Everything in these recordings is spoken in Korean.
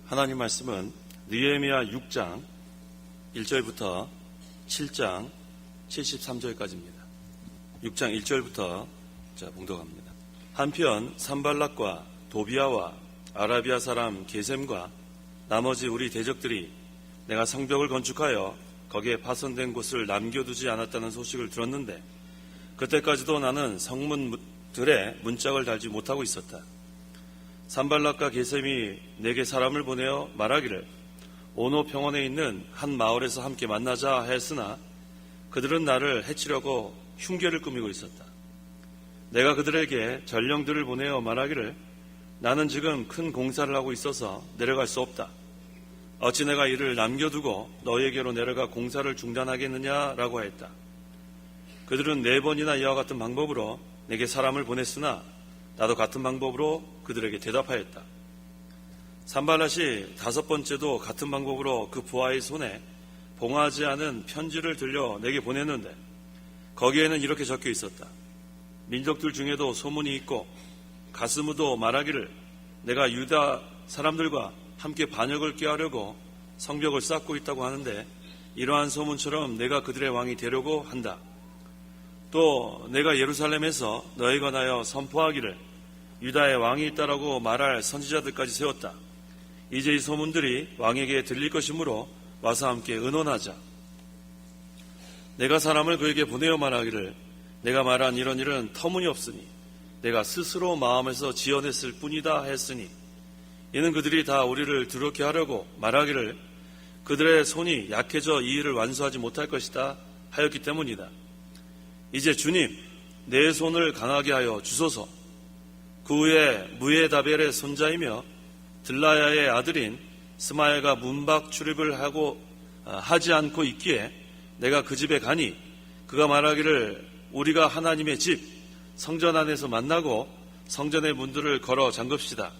하나님 말씀은 느헤미야 6장 1절부터 7장 73절까지입니다. 6장 1절부터 봉독합니다. 한편 산발락과 도비아와 아라비아 사람 게셈과 나머지 우리 대적들이 내가 성벽을 건축하여 거기에 파손된 곳을 남겨두지 않았다는 소식을 들었는데 그때까지도 나는 성문들에 문짝을 달지 못하고 있었다. 산발락과 게셈이 내게 사람을 보내어 말하기를 오노 평원에 있는 한 마을에서 함께 만나자 했으나 그들은 나를 해치려고 흉계를 꾸미고 있었다. 내가 그들에게 전령들을 보내어 말하기를 나는 지금 큰 공사를 하고 있어서 내려갈 수 없다. 어찌 내가 이를 남겨두고 너에게로 내려가 공사를 중단하겠느냐라고 했다. 그들은 4번이나 이와 같은 방법으로 내게 사람을 보냈으나 나도 같은 방법으로 그들에게 대답하였다. 산발랏이 5번째도 같은 방법으로 그 부하의 손에 봉하지 않은 편지를 들려 내게 보냈는데 거기에는 이렇게 적혀 있었다. 민족들 중에도 소문이 있고 가스무도 말하기를 내가 유다 사람들과 함께 반역을 꾀하려고 성벽을 쌓고 있다고 하는데 이러한 소문처럼 내가 그들의 왕이 되려고 한다. 또 내가 예루살렘에서 너에 관하여 선포하기를 유다의 왕이 있다라고 말할 선지자들까지 세웠다. 이제 이 소문들이 왕에게 들릴 것이므로 와서 함께 의논하자. 내가 사람을 그에게 보내어 말하기를 내가 말한 이런 일은 터무니없으니 내가 스스로 마음에서 지어냈을 뿐이다 했으니 이는 그들이 다 우리를 두렵게 하려고 말하기를 그들의 손이 약해져 이 일을 완수하지 못할 것이다 하였기 때문이다. 이제 주님 내 손을 강하게 하여 주소서. 그 후에 무에다벨의 손자이며 들라야의 아들인 스마야가 문밖 출입을 하지 않고 있기에 내가 그 집에 가니 그가 말하기를 우리가 하나님의 집 성전 안에서 만나고 성전의 문들을 걸어 잠급시다.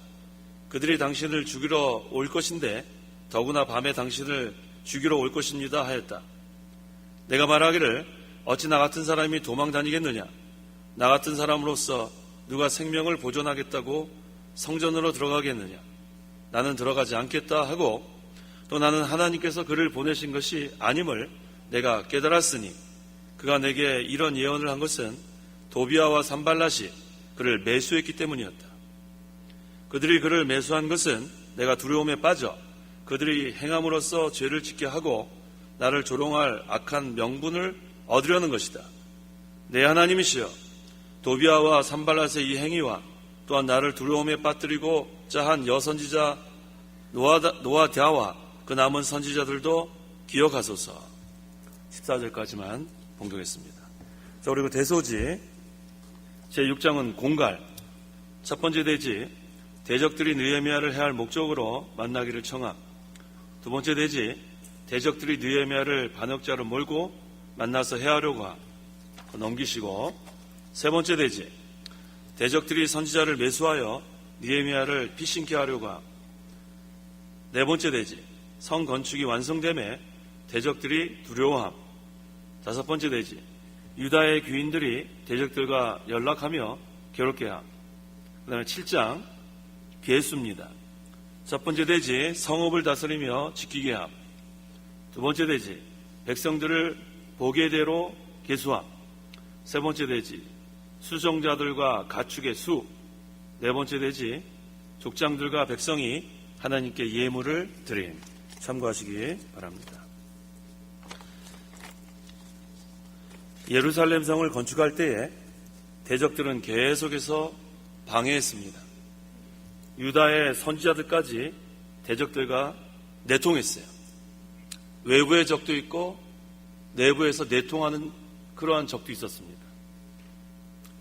그들이 당신을 죽이러 올 것인데 더구나 밤에 당신을 죽이러 올 것입니다 하였다. 내가 말하기를 어찌 나 같은 사람이 도망 다니겠느냐. 나 같은 사람으로서 누가 생명을 보존하겠다고 성전으로 들어가겠느냐. 나는 들어가지 않겠다 하고 또 나는 하나님께서 그를 보내신 것이 아님을 내가 깨달았으니 그가 내게 이런 예언을 한 것은 도비아와 산발랏이 그를 매수했기 때문이었다. 그들이 그를 매수한 것은 내가 두려움에 빠져 그들이 행함으로써 죄를 짓게 하고 나를 조롱할 악한 명분을 얻으려는 것이다. 내 하나님이시여 도비아와 산발랏의 이 행위와 또한 나를 두려움에 빠뜨리고자 한 여선지자 노아디아와 그 남은 선지자들도 기억하소서. 14절까지만 봉독했습니다. 자, 그리고 대소지 제6장은 공갈. 첫 번째 대지 대적들이 느헤미야를 해할 목적으로 만나기를 청함. 두 번째 대지 대적들이 느헤미야를 반역자로 몰고 만나서 해하려고 함. 넘기시고 세 번째 대지 대적들이 선지자를 매수하여 느헤미야를 피신케 하려고 함. 네 번째 대지 성 건축이 완성됨에 대적들이 두려워함. 다섯 번째 대지 유다의 귀인들이 대적들과 연락하며 괴롭게 함. 그 다음에 7장 괴수입니다. 첫 번째 대지 성읍을 다스리며 지키게 함. 두 번째 대지 백성들을 보게대로 계수함. 세 번째 대지 수종자들과 가축의 수. 네 번째 대지 족장들과 백성이 하나님께 예물을 드림. 참고하시기 바랍니다. 예루살렘 성을 건축할 때에 대적들은 계속해서 방해했습니다. 유다의 선지자들까지 대적들과 내통했어요. 외부의 적도 있고 내부에서 내통하는 그러한 적도 있었습니다.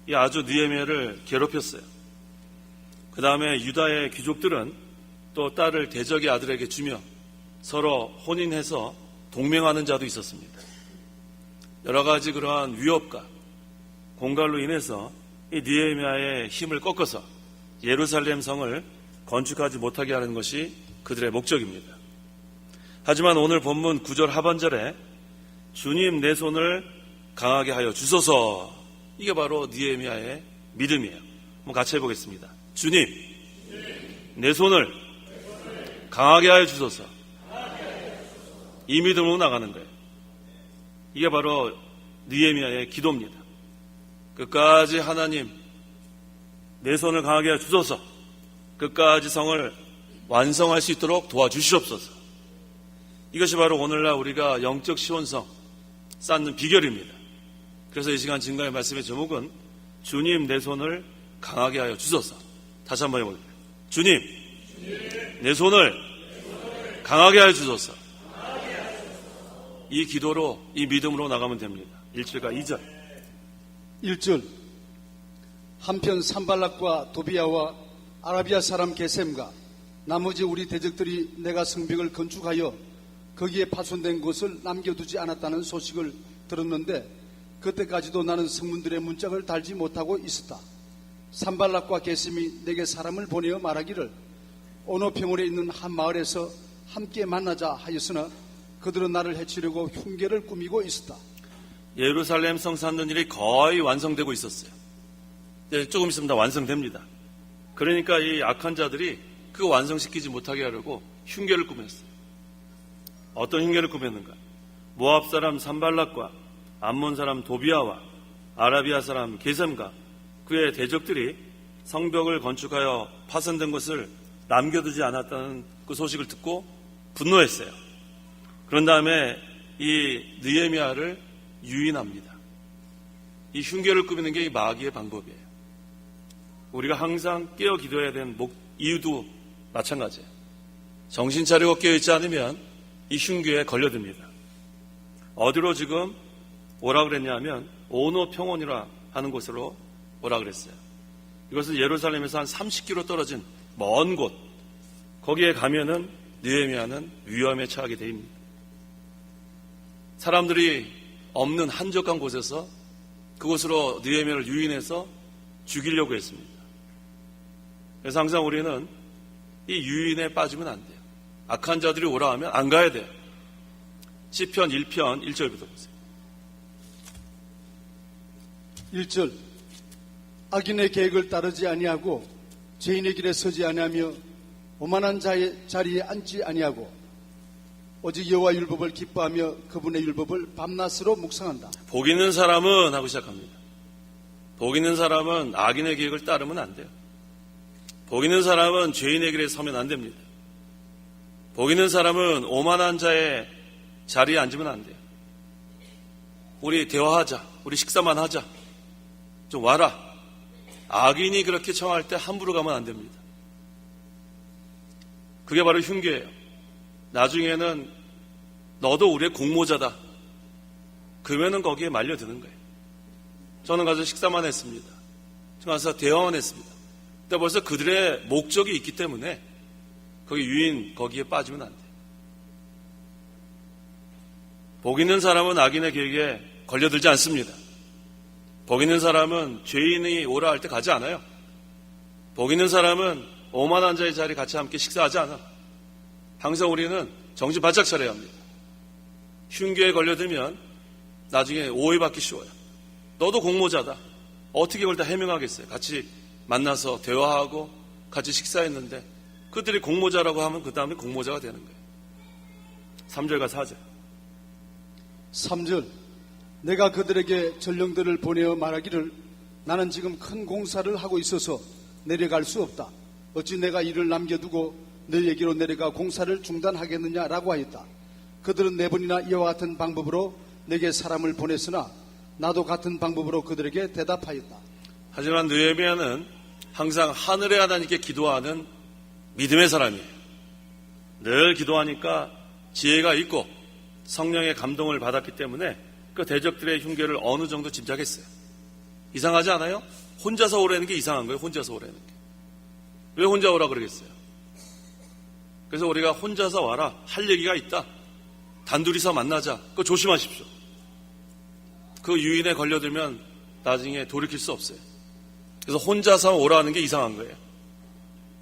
이 아주 느헤미야를 괴롭혔어요. 그 다음에 유다의 귀족들은 또 딸을 대적의 아들에게 주며 서로 혼인해서 동맹하는 자도 있었습니다. 여러 가지 그러한 위협과 공갈로 인해서 이 느헤미야의 힘을 꺾어서 예루살렘 성을 건축하지 못하게 하는 것이 그들의 목적입니다. 하지만 오늘 본문 9절 하반절에 주님 내 손을 강하게 하여 주소서. 이게 바로 느헤미야의 믿음이에요. 한번 같이 해보겠습니다. 주님 내 손을 강하게 하여 주소서. 이 믿음으로 나가는 거예요. 이게 바로 느헤미야의 기도입니다. 끝까지 하나님, 내 손을 강하게 하여 주소서. 끝까지 성을 완성할 수 있도록 도와주시옵소서. 이것이 바로 오늘날 우리가 영적 시원성 쌓는 비결입니다. 그래서 이 시간 증거의 말씀의 제목은 주님, 내 손을 강하게 하여 주소서. 다시 한번 해볼게요. 주님, 내 손을 강하게 하여 주소서. 이 기도로, 이 믿음으로 나가면 됩니다. 1절과 2절. 1절. 한편 산발락과 도비야와 아라비아 사람 게셈과 나머지 우리 대적들이 내가 성벽을 건축하여 거기에 파손된 곳을 남겨두지 않았다는 소식을 들었는데 그때까지도 나는 성문들의 문짝을 달지 못하고 있었다. 산발락과 게셈이 내게 사람을 보내어 말하기를 어느 평원에 있는 한 마을에서 함께 만나자 하였으나 그들은 나를 해치려고 흉계를 꾸미고 있었다. 예루살렘 성 쌓는 일이 거의 완성되고 있었어요. 네, 조금 있으면 다 완성됩니다. 그러니까 이 악한 자들이 그거 완성시키지 못하게 하려고 흉계를 꾸몄어요. 어떤 흉계를 꾸몄는가? 모압 사람 산발락과 암몬 사람 도비야와 아라비아 사람 게셈과 그의 대적들이 성벽을 건축하여 파손된 것을 남겨두지 않았다는 그 소식을 듣고 분노했어요. 그런 다음에 이 느헤미야를 유인합니다. 이 흉계를 꾸미는 게 이 마귀의 방법이에요. 우리가 항상 깨어 기도해야 되는 이유도 마찬가지예요. 정신 차리고 깨어있지 않으면 이 흉계에 걸려듭니다. 어디로 지금 오라 그랬냐면 오노 평원이라 하는 곳으로 오라 그랬어요. 이것은 예루살렘에서 한 30km 떨어진 먼 곳. 거기에 가면은 느헤미야는 위험에 처하게 됩니다. 사람들이 없는 한적한 곳에서 그곳으로 느헤미야를 유인해서 죽이려고 했습니다. 그래서 항상 우리는 이 유인에 빠지면 안 돼요. 악한 자들이 오라 하면 안 가야 돼요. 시편 1편 1절부터 보세요. 1절. 악인의 계획을 따르지 아니하고 죄인의 길에 서지 아니하며 오만한 자의 자리에 앉지 아니하고 오직 여호와 율법을 기뻐하며 그분의 율법을 밤낮으로 묵상한다. 복 있는 사람은 하고 시작합니다. 복 있는 사람은 악인의 계획을 따르면 안 돼요. 복 있는 사람은 죄인의 길에 서면 안 됩니다. 복 있는 사람은 오만한 자의 자리에 앉으면 안 돼요. 우리 대화하자. 우리 식사만 하자. 좀 와라. 악인이 그렇게 청할 때 함부로 가면 안 됩니다. 그게 바로 흉계예요. 나중에는 너도 우리의 공모자다. 그러면은 거기에 말려드는 거예요. 저는 가서 식사만 했습니다. 저는 가서 대화만 했습니다. 근데 벌써 그들의 목적이 있기 때문에 거기 유인 거기에 빠지면 안 돼요. 복 있는 사람은 악인의 계획에 걸려들지 않습니다. 복 있는 사람은 죄인이 오라 할 때 가지 않아요. 복 있는 사람은 오만한 자의 자리에 같이 함께 식사하지 않아. 항상 우리는 정신 바짝 차려야 합니다. 흉계에 걸려들면 나중에 오해받기 쉬워요. 너도 공모자다. 어떻게 그걸 다 해명하겠어요? 같이 만나서 대화하고 같이 식사했는데 그들이 공모자라고 하면 그 다음에 공모자가 되는 거예요. 3절과 4절. 3절. 내가 그들에게 전령들을 보내어 말하기를 나는 지금 큰 공사를 하고 있어서 내려갈 수 없다. 어찌 내가 이를 남겨두고 너희에게로 내려가 공사를 중단하겠느냐라고 하였다. 그들은 네 번이나 이와 같은 방법으로 내게 사람을 보냈으나 나도 같은 방법으로 그들에게 대답하였다. 하지만 느헤미야는 항상 하늘의 하나님께 기도하는 믿음의 사람이에요. 늘 기도하니까 지혜가 있고 성령의 감동을 받았기 때문에 그 대적들의 흉계를 어느 정도 짐작했어요. 이상하지 않아요? 혼자서 오라는 게 이상한 거예요. 혼자서 오라는 게. 왜 혼자 오라 그러겠어요? 그래서 우리가 혼자서 와라. 할 얘기가 있다. 단둘이서 만나자. 그거 조심하십시오. 그 유인에 걸려들면 나중에 돌이킬 수 없어요. 그래서 혼자서 오라는 게 이상한 거예요.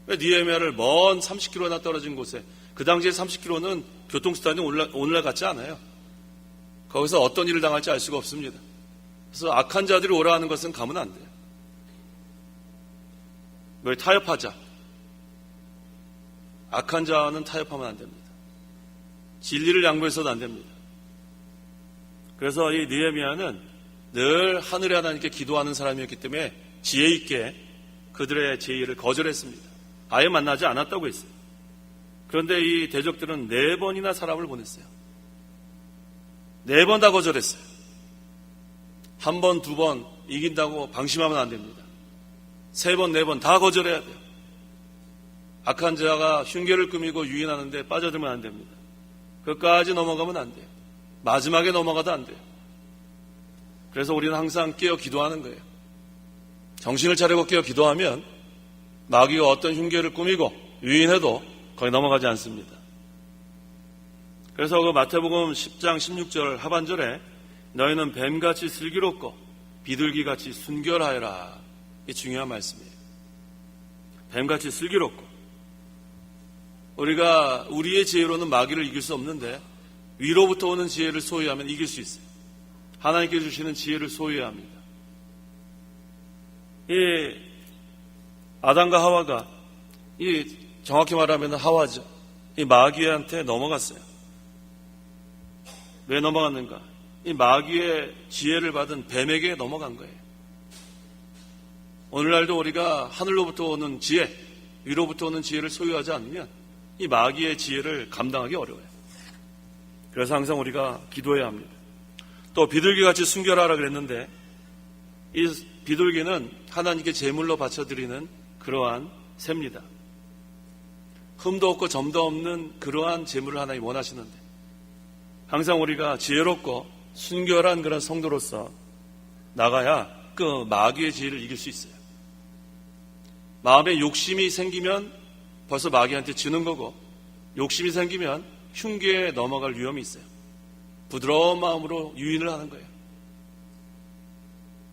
왜 느헤미야를 먼 30km나 떨어진 곳에, 그 당시에 30km는 교통수단이 오늘날 같지 않아요. 거기서 어떤 일을 당할지 알 수가 없습니다. 그래서 악한 자들이 오라 하는 것은 가면 안 돼요. 왜 타협하자. 악한 자와는 타협하면 안 됩니다. 진리를 양보해서도 안 됩니다. 그래서 이 느헤미야는 늘 하늘의 하나님께 기도하는 사람이었기 때문에 지혜 있게 그들의 제의를 거절했습니다. 아예 만나지 않았다고 했어요. 그런데 이 대적들은 4번이나 사람을 보냈어요. 4번 다 거절했어요. 1번, 2번 이긴다고 방심하면 안 됩니다. 3번, 4번 다 거절해야 돼요. 악한 자가 흉계를 꾸미고 유인하는데 빠져들면 안 됩니다. 그것까지 넘어가면 안 돼요. 마지막에 넘어가도 안 돼요. 그래서 우리는 항상 깨어 기도하는 거예요. 정신을 차리고 깨어 기도하면 마귀가 어떤 흉계를 꾸미고 유인해도 거기 넘어가지 않습니다. 그래서 그 마태복음 10장 16절 하반절에 너희는 뱀같이 슬기롭고 비둘기같이 순결하여라. 이 중요한 말씀이에요. 뱀같이 슬기롭고 우리가 우리의 지혜로는 마귀를 이길 수 없는데 위로부터 오는 지혜를 소유하면 이길 수 있어요. 하나님께 주시는 지혜를 소유해야 합니다. 이 아담과 하와가 정확히 말하면 하와죠. 이 마귀한테 넘어갔어요. 왜 넘어갔는가? 이 마귀의 지혜를 받은 뱀에게 넘어간 거예요. 오늘날도 우리가 하늘로부터 오는 지혜, 위로부터 오는 지혜를 소유하지 않으면 이 마귀의 지혜를 감당하기 어려워요. 그래서 항상 우리가 기도해야 합니다. 또 비둘기같이 순결하라 그랬는데 이 비둘기는 하나님께 제물로 바쳐드리는 그러한 새입니다. 흠도 없고 점도 없는 그러한 제물을 하나님 원하시는데 항상 우리가 지혜롭고 순결한 그런 성도로서 나가야 그 마귀의 지혜를 이길 수 있어요. 마음에 욕심이 생기면 벌써 마귀한테 지는 거고 욕심이 생기면 흉계에 넘어갈 위험이 있어요. 부드러운 마음으로 유인을 하는 거예요.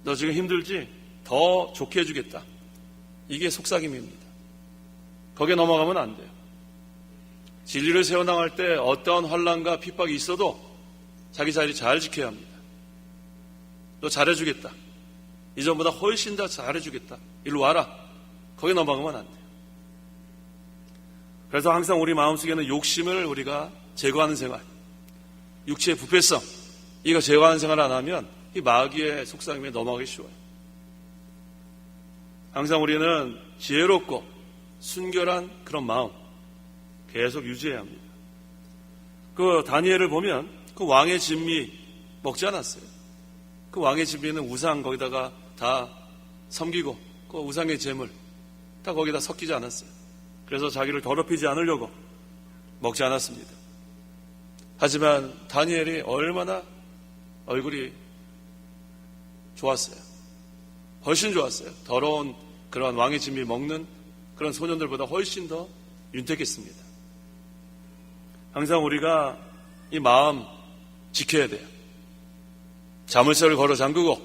너 지금 힘들지? 더 좋게 해주겠다. 이게 속삭임입니다. 거기에 넘어가면 안 돼요. 진리를 세워나갈 때 어떠한 환난과 핍박이 있어도 자기 자리 잘 지켜야 합니다. 너 잘해주겠다. 이전보다 훨씬 더 잘해주겠다. 일로 와라. 거기에 넘어가면 안 돼요. 그래서 항상 우리 마음속에는 욕심을 우리가 제거하는 생활, 육체의 부패성, 이거 제거하는 생활을 안 하면 이 마귀의 속삭임에 넘어가기 쉬워요. 항상 우리는 지혜롭고 순결한 그런 마음 계속 유지해야 합니다. 그 다니엘을 보면 그 왕의 진미 먹지 않았어요. 그 왕의 진미는 우상 거기다가 다 섬기고 그 우상의 제물 다 거기다 섞이지 않았어요. 그래서 자기를 더럽히지 않으려고 먹지 않았습니다. 하지만 다니엘이 얼마나 얼굴이 좋았어요. 훨씬 좋았어요. 더러운 그런 왕의 진미 먹는 그런 소년들보다 훨씬 더 윤택했습니다. 항상 우리가 이 마음 지켜야 돼요. 자물쇠를 걸어 잠그고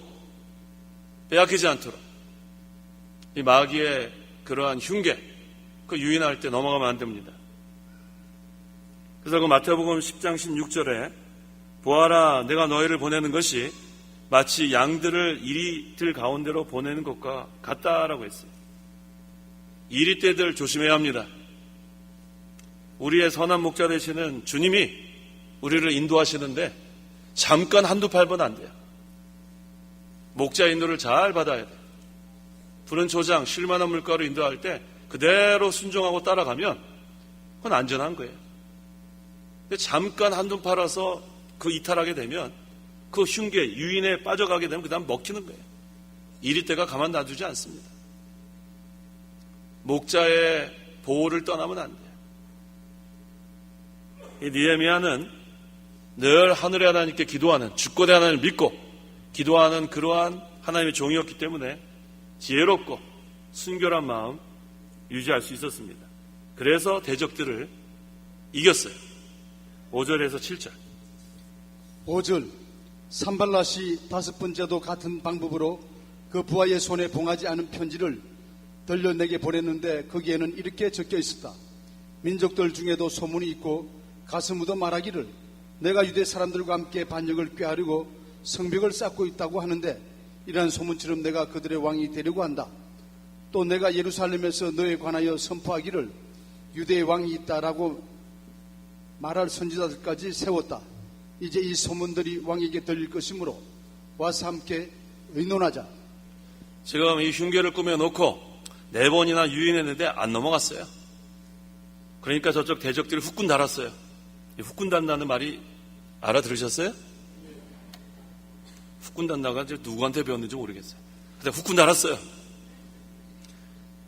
빼앗기지 않도록 이 마귀의 그러한 흉계 그 유인할 때 넘어가면 안 됩니다. 그래서 그 마태복음 10장 16절에 보아라 내가 너희를 보내는 것이 마치 양들을 이리들 가운데로 보내는 것과 같다라고 했어요. 이리떼들 조심해야 합니다. 우리의 선한 목자 되시는 주님이 우리를 인도하시는데 잠깐 한두 팔번 안 돼요. 목자 인도를 잘 받아야 돼요. 푸른 초장, 쉴만한 물가로 인도할 때 그대로 순종하고 따라가면 그건 안전한 거예요. 근데 잠깐 한눈 팔아서 그 이탈하게 되면 그 흉계, 유인에 빠져가게 되면 그 다음 먹히는 거예요. 이리떼가 가만 놔두지 않습니다. 목자의 보호를 떠나면 안 돼요. 이 느헤미야는 늘 하늘의 하나님께 기도하는 주권의 하나님을 믿고 기도하는 그러한 하나님의 종이었기 때문에 지혜롭고 순결한 마음 유지할 수 있었습니다. 그래서 대적들을 이겼어요. 5절에서 7절. 5절 산발랏이 5번째도 같은 방법으로 그 부하의 손에 봉하지 않은 편지를 들려 내게 보냈는데 거기에는 이렇게 적혀 있었다. 민족들 중에도 소문이 있고 가슴 묻어 말하기를 내가 유대 사람들과 함께 반역을 꾀하려고 성벽을 쌓고 있다고 하는데 이러한 소문처럼 내가 그들의 왕이 되려고 한다. 또 내가 예루살렘에서 너에 관하여 선포하기를 유대의 왕이 있다라고 말할 선지자들까지 세웠다. 이제 이 소문들이 왕에게 들릴 것이므로 와서 함께 의논하자. 지금 이 흉계를 꾸며놓고 4번이나 유인했는데 안 넘어갔어요. 그러니까 저쪽 대적들이 후끈 달았어요. 이 후끈 단다는 말이 알아들으셨어요? 후끈 단다가 이제 누구한테 배웠는지 모르겠어요. 근데 후끈 달았어요.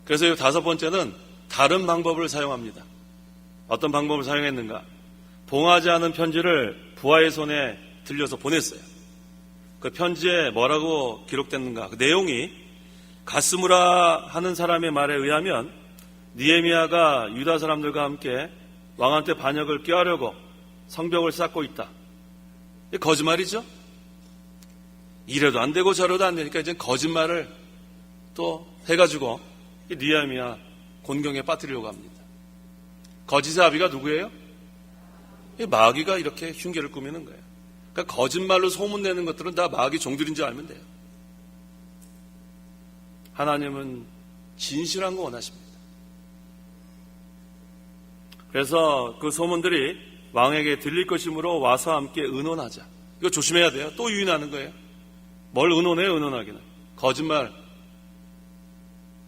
그래서 이 5번째는 다른 방법을 사용합니다. 어떤 방법을 사용했는가? 봉하지 않은 편지를 부하의 손에 들려서 보냈어요. 그 편지에 뭐라고 기록됐는가? 그 내용이 가스무라 하는 사람의 말에 의하면 느헤미야가 유다 사람들과 함께 왕한테 반역을 꾀하려고 성벽을 쌓고 있다. 이게 거짓말이죠? 이래도 안 되고 저래도 안 되니까 이제 거짓말을 또 해가지고 느헤미야 곤경에 빠뜨리려고 합니다. 거짓의 아비가 누구예요? 마귀가 이렇게 흉계를 꾸미는 거예요. 그러니까 거짓말로 소문내는 것들은 다 마귀 종들인 줄 알면 돼요. 하나님은 진실한 거 원하십니다. 그래서 그 소문들이 왕에게 들릴 것이므로 와서 함께 의논하자. 이거 조심해야 돼요. 또 유인하는 거예요. 뭘 의논해요, 의논하기는. 거짓말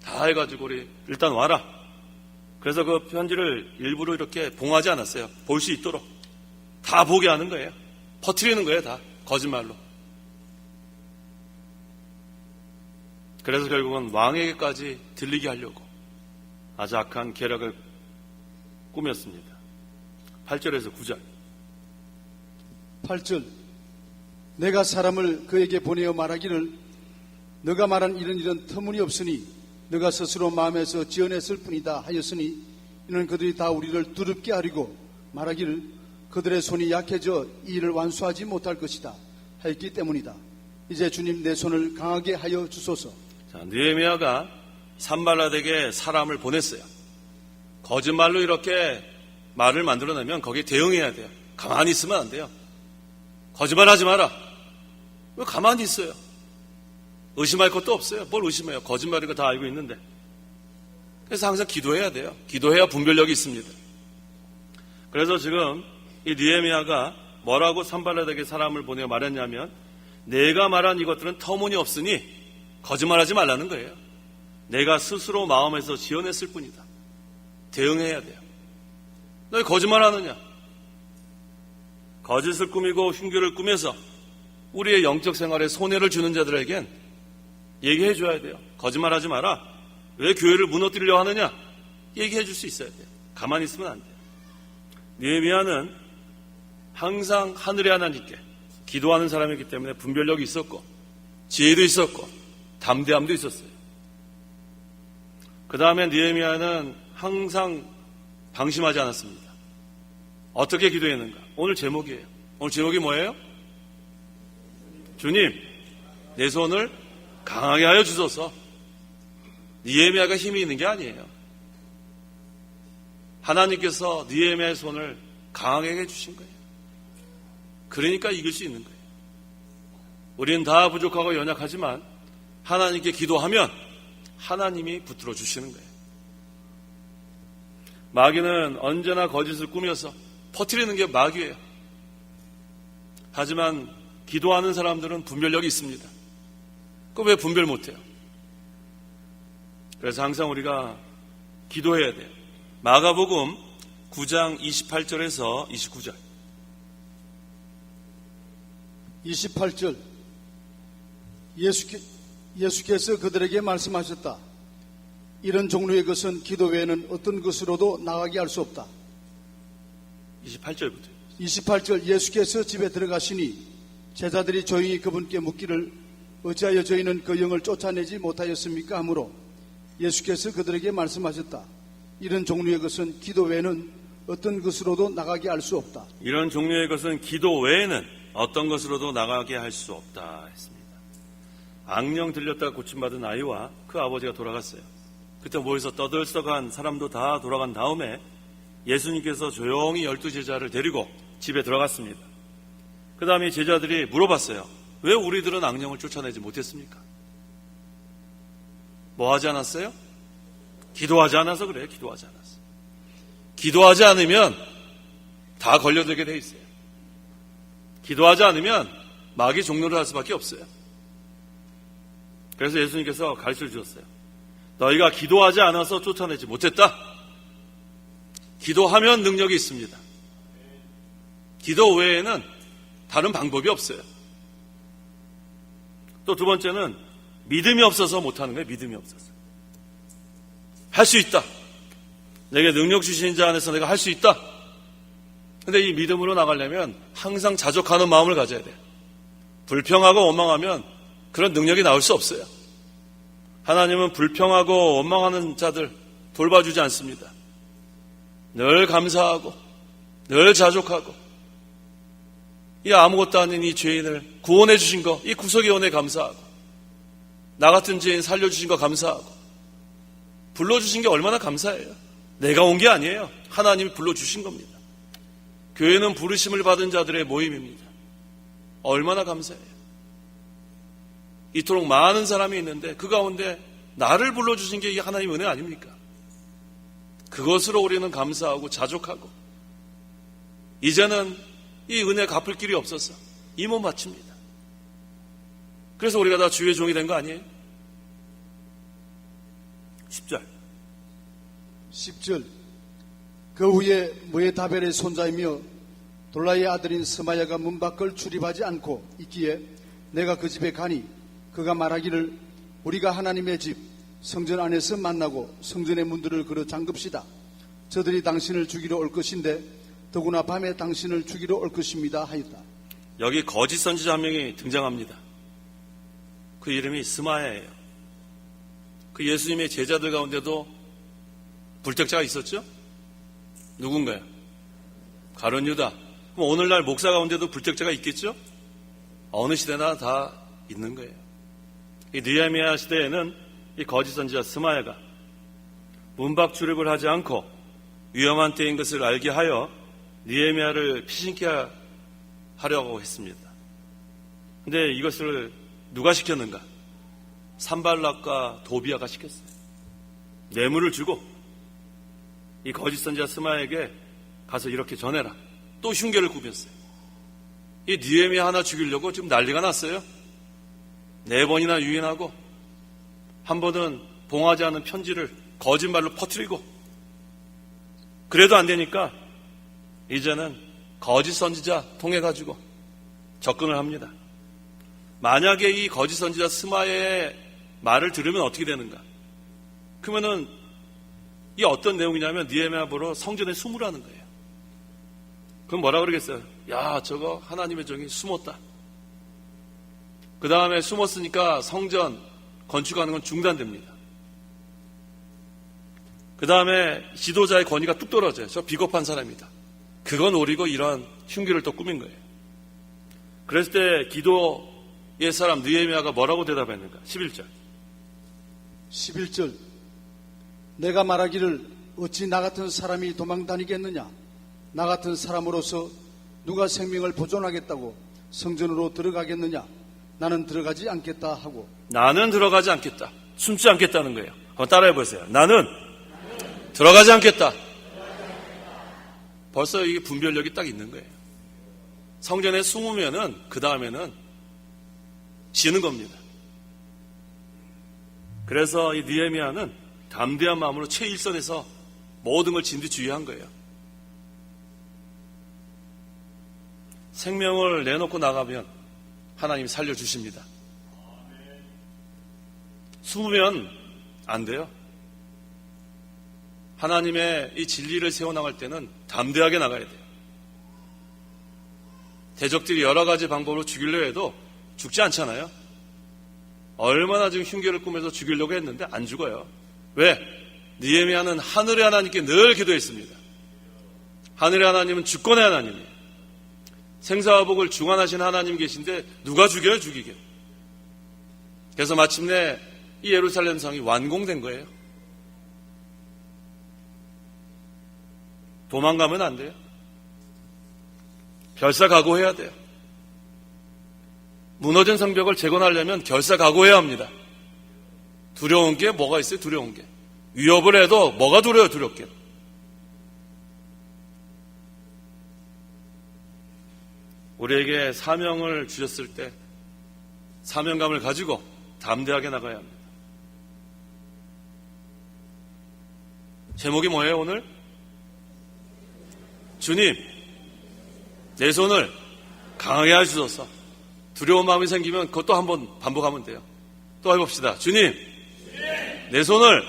다 해가지고 우리 일단 와라. 그래서 그 편지를 일부러 이렇게 봉하지 않았어요. 볼 수 있도록. 다 보게 하는 거예요. 퍼뜨리는 거예요, 다. 거짓말로. 그래서 결국은 왕에게까지 들리게 하려고 아주 악한 계략을 꾸몄습니다. 8절에서 9절. 8절. 내가 사람을 그에게 보내어 말하기를 너가 말한 이런 터무니없으니 너가 스스로 마음에서 지어냈을 뿐이다 하였으니 이는 그들이 다 우리를 두렵게 하려고 말하기를 그들의 손이 약해져 이 일을 완수하지 못할 것이다 하였기 때문이다. 이제 주님 내 손을 강하게 하여 주소서. 자, 느헤미야가 산발라덱에 사람을 보냈어요. 거짓말로 이렇게 말을 만들어내면 거기에 대응해야 돼요. 가만히 있으면 안 돼요. 거짓말하지 마라. 왜 가만히 있어요? 의심할 것도 없어요. 뭘 의심해요? 거짓말인 거 다 알고 있는데. 그래서 항상 기도해야 돼요. 기도해야 분별력이 있습니다. 그래서 지금 이 느헤미야가 뭐라고 산발라덱에 사람을 보내어 말했냐면 내가 말한 이것들은 터무니없으니 거짓말하지 말라는 거예요. 내가 스스로 마음에서 지어냈을 뿐이다. 대응해야 돼요. 너 거짓말하느냐? 거짓을 꾸미고 흉기를 꾸며서 우리의 영적 생활에 손해를 주는 자들에겐 얘기해 줘야 돼요. 거짓말하지 마라. 왜 교회를 무너뜨리려 하느냐? 얘기해 줄 수 있어야 돼요. 가만히 있으면 안 돼요. 느헤미야는 항상 하늘의 하나님께 기도하는 사람이기 때문에 분별력이 있었고 지혜도 있었고 담대함도 있었어요. 그 다음에 느헤미야는 항상 방심하지 않았습니다. 어떻게 기도했는가? 오늘 제목이에요. 오늘 제목이 뭐예요? 주님, 내 손을 강하게 하여 주소서. 느헤미야가 힘이 있는 게 아니에요. 하나님께서 느헤미야의 손을 강하게 해주신 거예요. 그러니까 이길 수 있는 거예요. 우리는 다 부족하고 연약하지만 하나님께 기도하면 하나님이 붙들어 주시는 거예요. 마귀는 언제나 거짓을 꾸며서 퍼뜨리는 게 마귀예요. 하지만 기도하는 사람들은 분별력이 있습니다. 그 왜 분별 못해요? 그래서 항상 우리가 기도해야 돼요. 마가복음 9장 28절에서 29절. 28절. 예수께서 그들에게 말씀하셨다. 이런 종류의 것은 기도 외에는 어떤 것으로도 나가게 할 수 없다. 28절부터. 28절. 예수께서 집에 들어가시니 제자들이 조용히 그분께 묻기를 어찌하여 저희는 그 영을 쫓아내지 못하였습니까? 하므로 예수께서 그들에게 말씀하셨다. 이런 종류의 것은 기도 외에는 어떤 것으로도 나가게 할 수 없다. 이런 종류의 것은 기도 외에는 어떤 것으로도 나가게 할 수 없다 했습니다. 악령 들렸다가 고침받은 아이와 그 아버지가 돌아갔어요. 그때 모여서 떠들썩한 사람도 다 돌아간 다음에 예수님께서 조용히 12제자를 데리고 집에 들어갔습니다. 그 다음에 제자들이 물어봤어요. 왜 우리들은 악령을 쫓아내지 못했습니까? 뭐 하지 않았어요? 기도하지 않아서 그래요. 기도하지 않았어요. 기도하지 않으면 다 걸려들게 돼 있어요. 기도하지 않으면 마귀 종노를 할 수밖에 없어요. 그래서 예수님께서 가르쳐 주셨어요. 너희가 기도하지 않아서 쫓아내지 못했다. 기도하면 능력이 있습니다. 기도 외에는 다른 방법이 없어요. 또 두 번째는 믿음이 없어서 못하는 거예요. 믿음이 없어서. 할 수 있다. 내게 능력 주신 자 안에서 내가 할 수 있다. 근데 이 믿음으로 나가려면 항상 자족하는 마음을 가져야 돼요. 불평하고 원망하면 그런 능력이 나올 수 없어요. 하나님은 불평하고 원망하는 자들 돌봐주지 않습니다. 늘 감사하고 늘 자족하고 이 아무것도 아닌 이 죄인을 구원해 주신 거, 이 구속의 은혜 감사하고 나 같은 죄인 살려주신 거 감사하고 불러주신 게 얼마나 감사해요. 내가 온 게 아니에요. 하나님이 불러주신 겁니다. 교회는 부르심을 받은 자들의 모임입니다. 얼마나 감사해요. 이토록 많은 사람이 있는데 그 가운데 나를 불러주신 게 이게 하나님의 은혜 아닙니까? 그것으로 우리는 감사하고 자족하고 이제는 이 은혜 갚을 길이 없어서 이 몸 바칩니다. 그래서 우리가 다 주의 종이 된 거 아니에요? 10절 그 후에 무에다벨의 손자이며 돌라의 아들인 스마야가 문 밖을 출입하지 않고 있기에 내가 그 집에 가니 그가 말하기를 우리가 하나님의 집 성전 안에서 만나고 성전의 문들을 걸어 잠급시다. 저들이 당신을 죽이러 올 것인데 더구나 밤에 당신을 죽이러 올 것입니다 하였다. 여기 거짓 선지자 한 명이 등장합니다. 그 이름이 스마야예요. 그 예수님의 제자들 가운데도 불tek자가 있었죠? 누군가요? 가룟 유다. 그럼 오늘날 목사 가운데도 불tek자가 있겠죠? 어느 시대나 다 있는 거예요. 이 느헤미야 시대에는 이 거짓 선지자 스마야가 문밖 출입을 하지 않고 위험한 때인 것을 알게 하여 느헤미야를 피신케 하려고 했습니다. 근데 이것을 누가 시켰는가? 산발락과 도비아가 시켰어요. 뇌물을 주고 이 거짓 선지자 스마야에게 가서 이렇게 전해라. 또 흉계를 꾸몄어요. 이 느헤미야 하나 죽이려고 지금 난리가 났어요. 4번이나 유인하고 한 번은 봉하지 않은 편지를 거짓말로 퍼뜨리고 그래도 안 되니까 이제는 거짓 선지자 통해 가지고 접근을 합니다. 만약에 이 거짓 선지자 스마야의 말을 들으면 어떻게 되는가? 그러면은 이 어떤 내용이냐면 느헤미야 보러 성전에 숨으라는 거예요. 그럼 뭐라 그러겠어요? 야, 저거 하나님의 종이 숨었다. 그 다음에 숨었으니까 성전 건축하는 건 중단됩니다. 그 다음에 지도자의 권위가 뚝 떨어져요. 저 비겁한 사람이다. 그거 노리고 이러한 흉기를 또 꾸민 거예요. 그랬을 때 기도의 사람 느헤미야가 뭐라고 대답했는가? 11절 내가 말하기를 어찌 나 같은 사람이 도망 다니겠느냐? 나 같은 사람으로서 누가 생명을 보존하겠다고 성전으로 들어가겠느냐? 나는 들어가지 않겠다 하고 나는 들어가지 않겠다. 숨지 않겠다는 거예요. 한번 따라해 보세요. 나는 들어가지 않겠다. 벌써 이게 분별력이 딱 있는 거예요. 성전에 숨으면은 그 다음에는 지는 겁니다. 그래서 이 느헤미야는 담대한 마음으로 최일선에서 모든 걸 진두지휘한 거예요. 생명을 내놓고 나가면 하나님이 살려주십니다. 숨으면 안 돼요. 하나님의 이 진리를 세워나갈 때는 담대하게 나가야 돼요. 대적들이 여러 가지 방법으로 죽이려 해도 죽지 않잖아요. 얼마나 지금 흉계를 꾸며서 죽이려고 했는데 안 죽어요. 왜? 느헤미야는 하늘의 하나님께 늘 기도했습니다. 하늘의 하나님은 주권의 하나님이에요. 생사와 복을 주관하신 하나님 계신데 누가 죽여요? 죽이게. 그래서 마침내 이 예루살렘 성이 완공된 거예요. 도망가면 안 돼요. 결사각오해야 돼요. 무너진 성벽을 재건하려면 결사각오해야 합니다. 두려운 게 뭐가 있어요? 두려운 게. 위협을 해도 뭐가 두려워요? 두렵게. 우리에게 사명을 주셨을 때 사명감을 가지고 담대하게 나가야 합니다. 제목이 뭐예요, 오늘? 주님, 내 손을 강하게 하시소서. 두려운 마음이 생기면 그것도 한번 반복하면 돼요. 또 해봅시다. 주님, 내 손을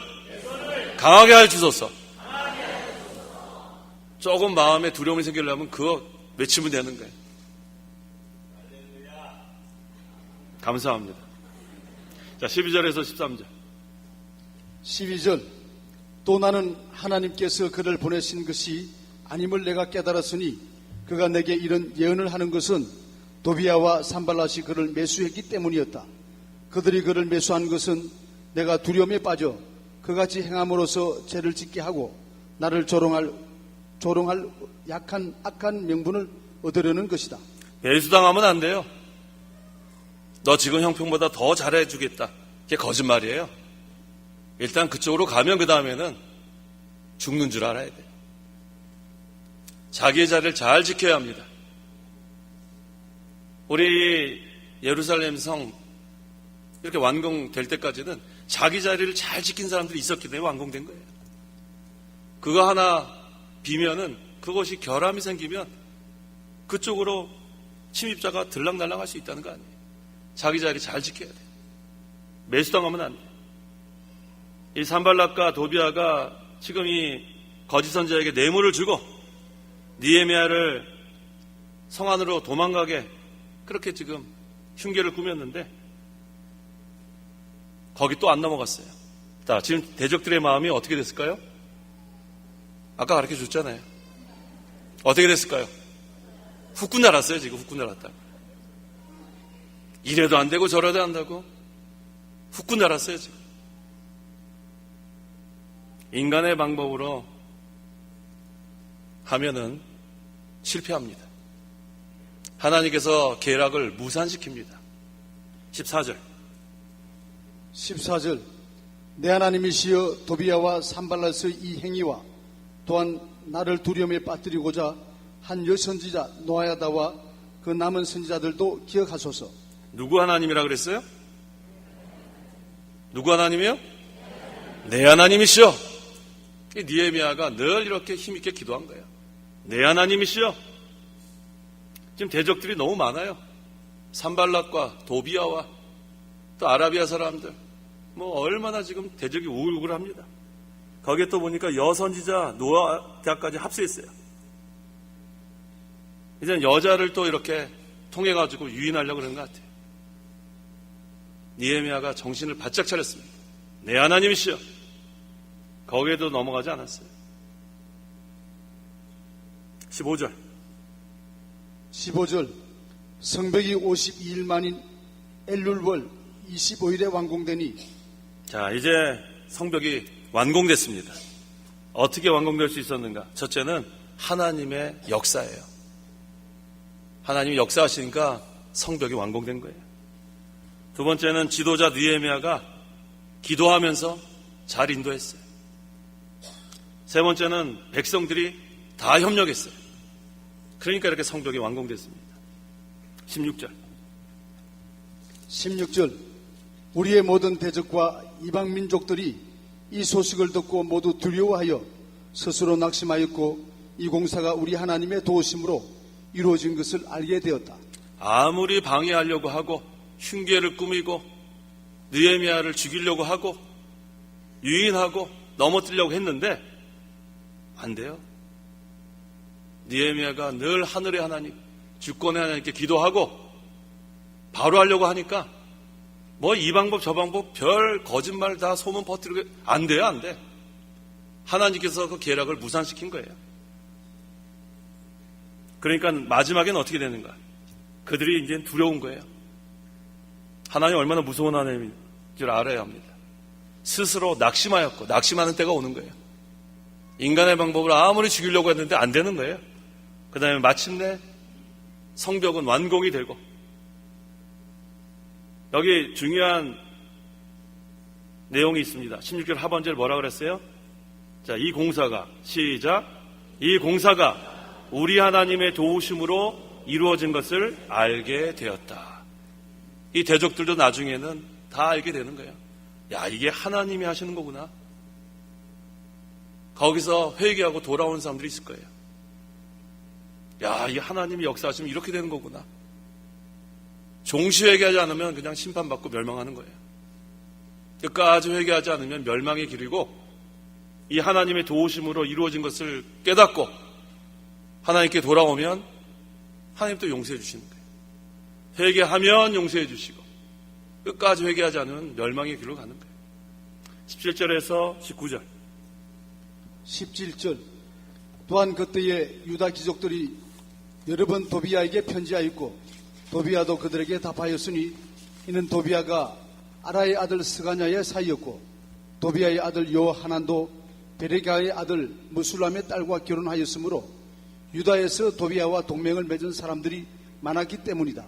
강하게 하시소서. 조금 마음에 두려움이 생기려면 그거 외치면 되는 거예요. 감사합니다. 자, 12절에서 13절. 12절. 또 나는 하나님께서 그를 보내신 것이 아님을 내가 깨달았으니 그가 내게 이런 예언을 하는 것은 도비아와 산발랏이 그를 매수했기 때문이었다. 그들이 그를 매수한 것은 내가 두려움에 빠져 그같이 행함으로써 죄를 짓게 하고 나를 조롱할 악한 명분을 얻으려는 것이다. 매수당하면 안 돼요. 너 지금 형편보다 더 잘해주겠다. 그게 거짓말이에요. 일단 그쪽으로 가면 그 다음에는 죽는 줄 알아야 돼요. 자기의 자리를 잘 지켜야 합니다. 우리 예루살렘 성 이렇게 완공될 때까지는 자기 자리를 잘 지킨 사람들이 있었기 때문에 완공된 거예요. 그거 하나 비면은 그것이 결함이 생기면 그쪽으로 침입자가 들락날락할 수 있다는 거 아니에요. 자기 자리 잘 지켜야 돼요. 매수당하면 안 돼요. 이 산발락과 도비아가 지금 이 거짓 선지자에게 뇌물을 주고 느헤미야를 성 안으로 도망가게 그렇게 지금 흉계를 꾸몄는데 거기 또 안 넘어갔어요. 자, 지금 대적들의 마음이 어떻게 됐을까요? 아까 가르쳐 줬잖아요. 어떻게 됐을까요? 후끈 날았어요. 지금 후끈 날았다. 이래도 안 되고 저래도 안 되고 후끈 날았어요. 지금 인간의 방법으로 하면은 실패합니다. 하나님께서 계략을 무산시킵니다. 14절. 14절. 내 하나님이시여 도비아와 산발랏의 이 행위와 또한 나를 두려움에 빠뜨리고자 한 여선지자 노아야다와 그 남은 선지자들도 기억하소서. 누구 하나님이라 그랬어요? 누구 하나님이요? 내 하나님이시여. 느헤미야가 늘 이렇게 힘있게 기도한 거예요. 내 하나님이시여. 지금 대적들이 너무 많아요. 산발랏과 도비아와 또 아라비아 사람들 뭐 얼마나 지금 대적이 우글우글합니다. 거기에 또 보니까 여선지자 노아 대학까지 합세했어요. 이제는 여자를 또 이렇게 통해가지고 유인하려고 그러는 것 같아요. 느헤미야가 정신을 바짝 차렸습니다. 내 하나님이시여. 거기에도 넘어가지 않았어요. 15절. 15절. 성벽이 52일 만인 엘룰월 25일에 완공되니. 자, 이제 성벽이 완공됐습니다. 어떻게 완공될 수 있었는가? 첫째는 하나님의 역사예요. 하나님이 역사하시니까 성벽이 완공된 거예요. 두 번째는 지도자 느헤미야가 기도하면서 잘 인도했어요. 세 번째는 백성들이 다 협력했어요. 그러니까 이렇게 성벽이 완공됐습니다. 16절. 16절. 우리의 모든 대적과 이방 민족들이 이 소식을 듣고 모두 두려워하여 스스로 낙심하였고 이 공사가 우리 하나님의 도우심으로 이루어진 것을 알게 되었다. 아무리 방해하려고 하고 흉계를 꾸미고 느헤미야를 죽이려고 하고 유인하고 넘어뜨리려고 했는데 안 돼요. 느헤미야가 늘 하늘의 하나님, 주권의 하나님께 기도하고 바로 하려고 하니까 뭐 이 방법 저 방법 별 거짓말 다 소문 퍼뜨리고 안 돼요. 안 돼. 하나님께서 그 계략을 무산시킨 거예요. 그러니까 마지막에는 어떻게 되는가? 그들이 이제 두려운 거예요. 하나님 얼마나 무서운 하나님인 줄 알아야 합니다. 스스로 낙심하였고 낙심하는 때가 오는 거예요. 인간의 방법으로 아무리 죽이려고 했는데 안 되는 거예요. 그 다음에 마침내 성벽은 완공이 되고 여기 중요한 내용이 있습니다. 16절 하반절 뭐라 그랬어요? 자, 이 공사가 시작. 이 공사가 우리 하나님의 도우심으로 이루어진 것을 알게 되었다. 이 대적들도 나중에는 다 알게 되는 거예요. 야, 이게 하나님이 하시는 거구나. 거기서 회개하고 돌아온 사람들이 있을 거예요. 야, 이 하나님이 역사하시면 이렇게 되는 거구나. 종시 회개하지 않으면 그냥 심판받고 멸망하는 거예요. 끝까지 회개하지 않으면 멸망의 길이고, 이 하나님의 도우심으로 이루어진 것을 깨닫고 하나님께 돌아오면 하나님 또 용서해 주시는 거예요. 회개하면 용서해 주시고, 끝까지 회개하지 않으면 멸망의 길로 가는 거예요. 17절에서 19절. 17절. 또한 그때에 유다 귀족들이 여러 번 도비아에게 편지하였고 도비아도 그들에게 답하였으니 이는 도비아가 아라의 아들 스가냐의 사이였고 도비아의 아들 요하난도 베레가의 아들 무술람의 딸과 결혼하였으므로 유다에서 도비아와 동맹을 맺은 사람들이 많았기 때문이다.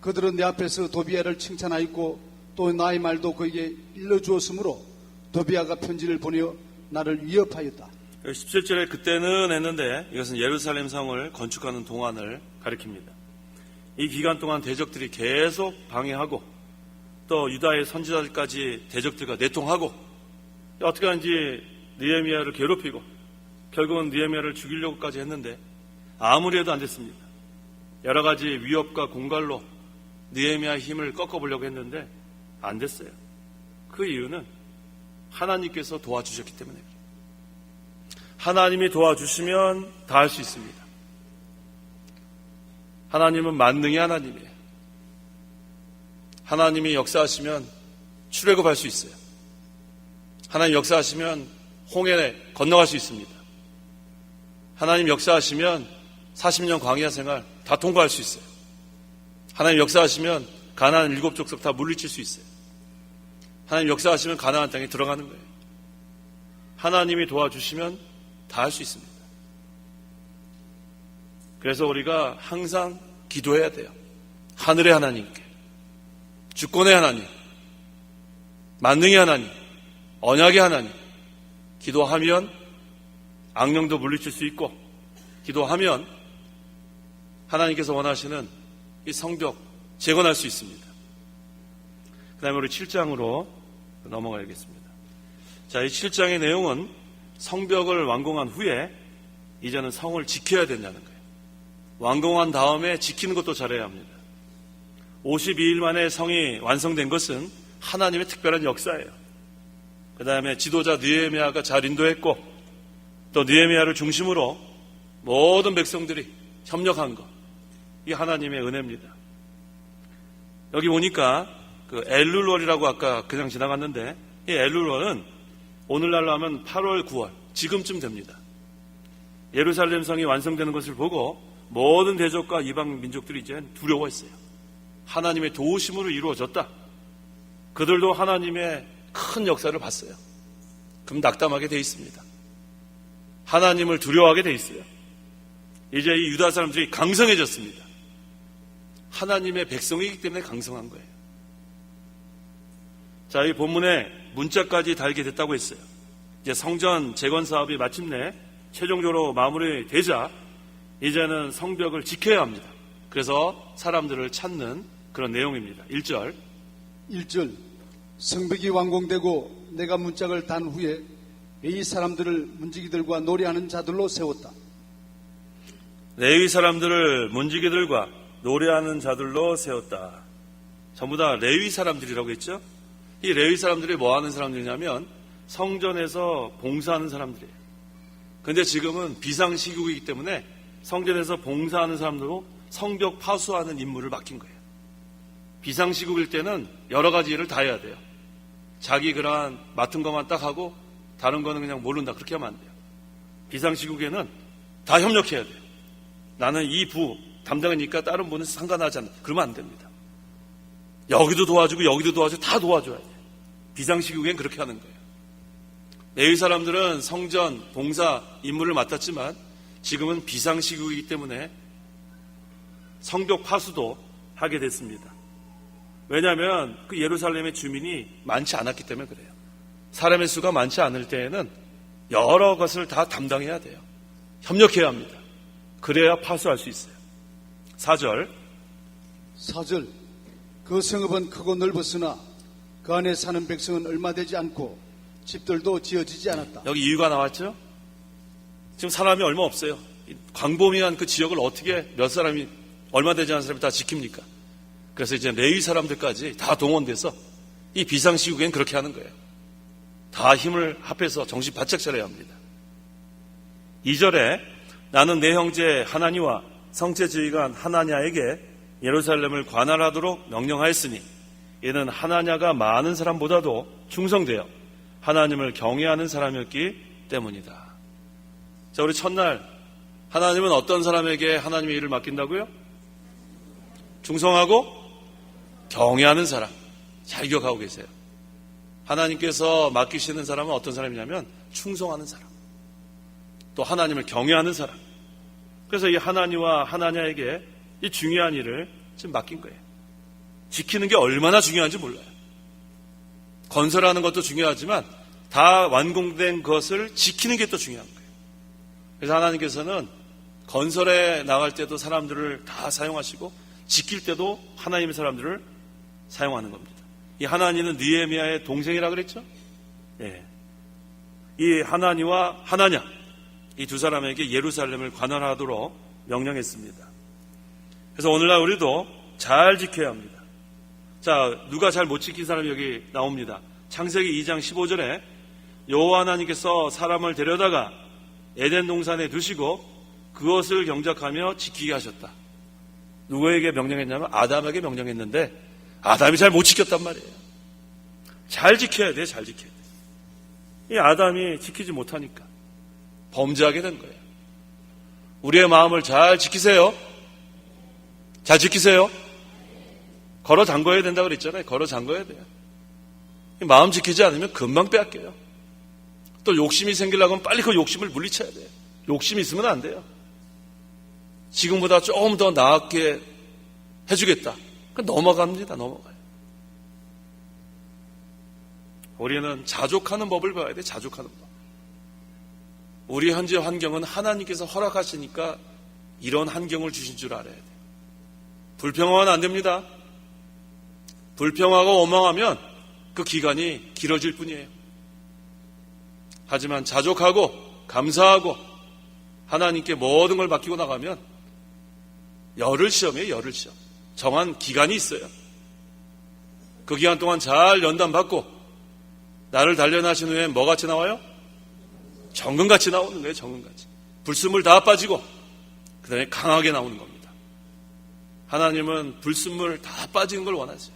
그들은 내 앞에서 도비아를 칭찬하였고 또 나의 말도 그에게 일러주었으므로 도비아가 편지를 보내어 나를 위협하였다. 17절에 그때는 했는데 이것은 예루살렘 성을 건축하는 동안을 가리킵니다. 이 기간 동안 대적들이 계속 방해하고 또 유다의 선지자들까지 대적들과 내통하고 어떻게 하는지 느헤미야를 괴롭히고 결국은 느헤미야를 죽이려고까지 했는데 아무리 해도 안 됐습니다. 여러 가지 위협과 공갈로 느헤미야의 힘을 꺾어보려고 했는데 안 됐어요. 그 이유는 하나님께서 도와주셨기 때문에 그래요. 하나님이 도와주시면 다 할 수 있습니다. 하나님은 만능의 하나님이에요. 하나님이 역사하시면 출애굽할 수 있어요. 하나님 역사하시면 홍해 건너갈 수 있습니다. 하나님 역사하시면 40년 광야 생활 다 통과할 수 있어요. 하나님 역사하시면 가나안 7족속 다 물리칠 수 있어요. 하나님 역사하시면 가나안 땅에 들어가는 거예요. 하나님이 도와주시면 다 할 수 있습니다. 그래서 우리가 항상 기도해야 돼요. 하늘의 하나님께, 주권의 하나님, 만능의 하나님, 언약의 하나님, 기도하면 악령도 물리칠 수 있고, 기도하면 하나님께서 원하시는 이 성벽 재건할 수 있습니다. 그 다음에 우리 7장으로 넘어가야겠습니다. 자, 이 7장의 내용은 성벽을 완공한 후에 이제는 성을 지켜야 된다는 거예요. 완공한 다음에 지키는 것도 잘해야 합니다. 52일 만에 성이 완성된 것은 하나님의 특별한 역사예요. 그 다음에 지도자 느헤미야가 잘 인도했고 또 느헤미야를 중심으로 모든 백성들이 협력한 것, 이게 하나님의 은혜입니다. 여기 보니까 그 엘룰월이라고 아까 그냥 지나갔는데 이 엘룰월은 오늘날로 하면 8월, 9월 지금쯤 됩니다. 예루살렘 성이 완성되는 것을 보고 모든 대적과 이방 민족들이 이제 두려워했어요. 하나님의 도우심으로 이루어졌다. 그들도 하나님의 큰 역사를 봤어요. 그럼 낙담하게 돼 있습니다. 하나님을 두려워하게 돼 있어요. 이제 이 유다 사람들이 강성해졌습니다. 하나님의 백성이기 때문에 강성한 거예요. 자, 이 본문에 문자까지 달게 됐다고 했어요. 이제 성전 재건 사업이 마침내 최종적으로 마무리되자 이제는 성벽을 지켜야 합니다. 그래서 사람들을 찾는 그런 내용입니다. 1절. 1절. 성벽이 완공되고 내가 문짝을 단 후에 이 사람들을 문지기들과 노래하는 자들로 세웠다. 레위 사람들을 문지기들과 노래하는 자들로 세웠다. 전부 다 레위 사람들이라고 했죠. 이 레위 사람들이 뭐 하는 사람들이냐면 성전에서 봉사하는 사람들이에요. 그런데 지금은 비상시국이기 때문에 성전에서 봉사하는 사람들로 성벽 파수하는 임무를 맡긴 거예요. 비상시국일 때는 여러 가지 일을 다 해야 돼요. 자기 그러한 맡은 것만 딱 하고 다른 거는 그냥 모른다, 그렇게 하면 안 돼요. 비상시국에는 다 협력해야 돼요. 나는 이 부 담당이니까 다른 부는 상관하지 않는다, 그러면 안 됩니다. 여기도 도와주고 여기도 도와주고 다 도와줘야 돼요. 비상시국엔 그렇게 하는 거예요. 레위 사람들은 성전 봉사 임무를 맡았지만 지금은 비상시국이기 때문에 성벽 파수도 하게 됐습니다. 왜냐하면 그 예루살렘의 주민이 많지 않았기 때문에 그래요. 사람의 수가 많지 않을 때에는 여러 것을 다 담당해야 돼요. 협력해야 합니다. 그래야 파수할 수 있어요. 4절. 4절. 그 성읍은 크고 넓었으나 그 안에 사는 백성은 얼마 되지 않고 집들도 지어지지 않았다. 여기 이유가 나왔죠? 지금 사람이 얼마 없어요. 광범위한 그 지역을 어떻게 몇 사람이 얼마 되지 않은 사람이 다 지킵니까? 그래서 이제 레위 사람들까지 다 동원돼서 이 비상시국엔 그렇게 하는 거예요. 다 힘을 합해서 정신 바짝 차려야 합니다. 2절에 나는 내 형제 하나니와 성체 지휘관 하나냐에게 예루살렘을 관할하도록 명령하였으니 이는 하나냐가 많은 사람보다도 충성되어 하나님을 경외하는 사람이었기 때문이다. 자, 우리 첫날 하나님은 어떤 사람에게 하나님의 일을 맡긴다고요? 충성하고 경외하는 사람. 잘 기억하고 계세요. 하나님께서 맡기시는 사람은 어떤 사람이냐면 충성하는 사람, 또 하나님을 경외하는 사람. 그래서 이 하나니와 하나냐에게 이 중요한 일을 지금 맡긴 거예요. 지키는 게 얼마나 중요한지 몰라요. 건설하는 것도 중요하지만 다 완공된 것을 지키는 게 또 중요한 거예요. 그래서 하나님께서는 건설에 나갈 때도 사람들을 다 사용하시고 지킬 때도 하나님의 사람들을 사용하는 겁니다. 이 하나니는 느헤미야의 동생이라 그랬죠? 예. 이 하나니와 하나냐, 이 두 사람에게 예루살렘을 관할하도록 명령했습니다. 그래서 오늘날 우리도 잘 지켜야 합니다. 자, 누가 잘 못 지킨 사람이 여기 나옵니다. 창세기 2장 15절에 여호와 하나님께서 사람을 데려다가 에덴 동산에 두시고 그것을 경작하며 지키게 하셨다. 누구에게 명령했냐면 아담에게 명령했는데 아담이 잘 못 지켰단 말이에요. 잘 지켜야 돼, 잘 지켜야 돼. 이 아담이 지키지 못하니까 범죄하게 된 거예요. 우리의 마음을 잘 지키세요. 잘 지키세요. 걸어 잠궈야 된다고 그랬잖아요. 걸어 잠궈야 돼요. 마음 지키지 않으면 금방 빼앗겨요. 또 욕심이 생기려고 하면 빨리 그 욕심을 물리쳐야 돼요. 욕심이 있으면 안 돼요. 지금보다 조금 더 나았게 해주겠다. 넘어갑니다. 넘어가요. 우리는 자족하는 법을 배워야 돼. 자족하는 법. 우리 현재 환경은 하나님께서 허락하시니까 이런 환경을 주신 줄 알아야 돼요. 불평하면 안 됩니다. 불평하고 원망하면 그 기간이 길어질 뿐이에요. 하지만 자족하고 감사하고 하나님께 모든 걸 맡기고 나가면 열흘 시험이에요. 열흘 시험. 정한 기간이 있어요. 그 기간 동안 잘 연단받고 나를 단련하신 후에 뭐같이 나와요? 정금같이 나오는 거예요. 정금같이. 불순물 다 빠지고 그 다음에 강하게 나오는 겁니다. 하나님은 불순물 다 빠지는 걸 원하세요.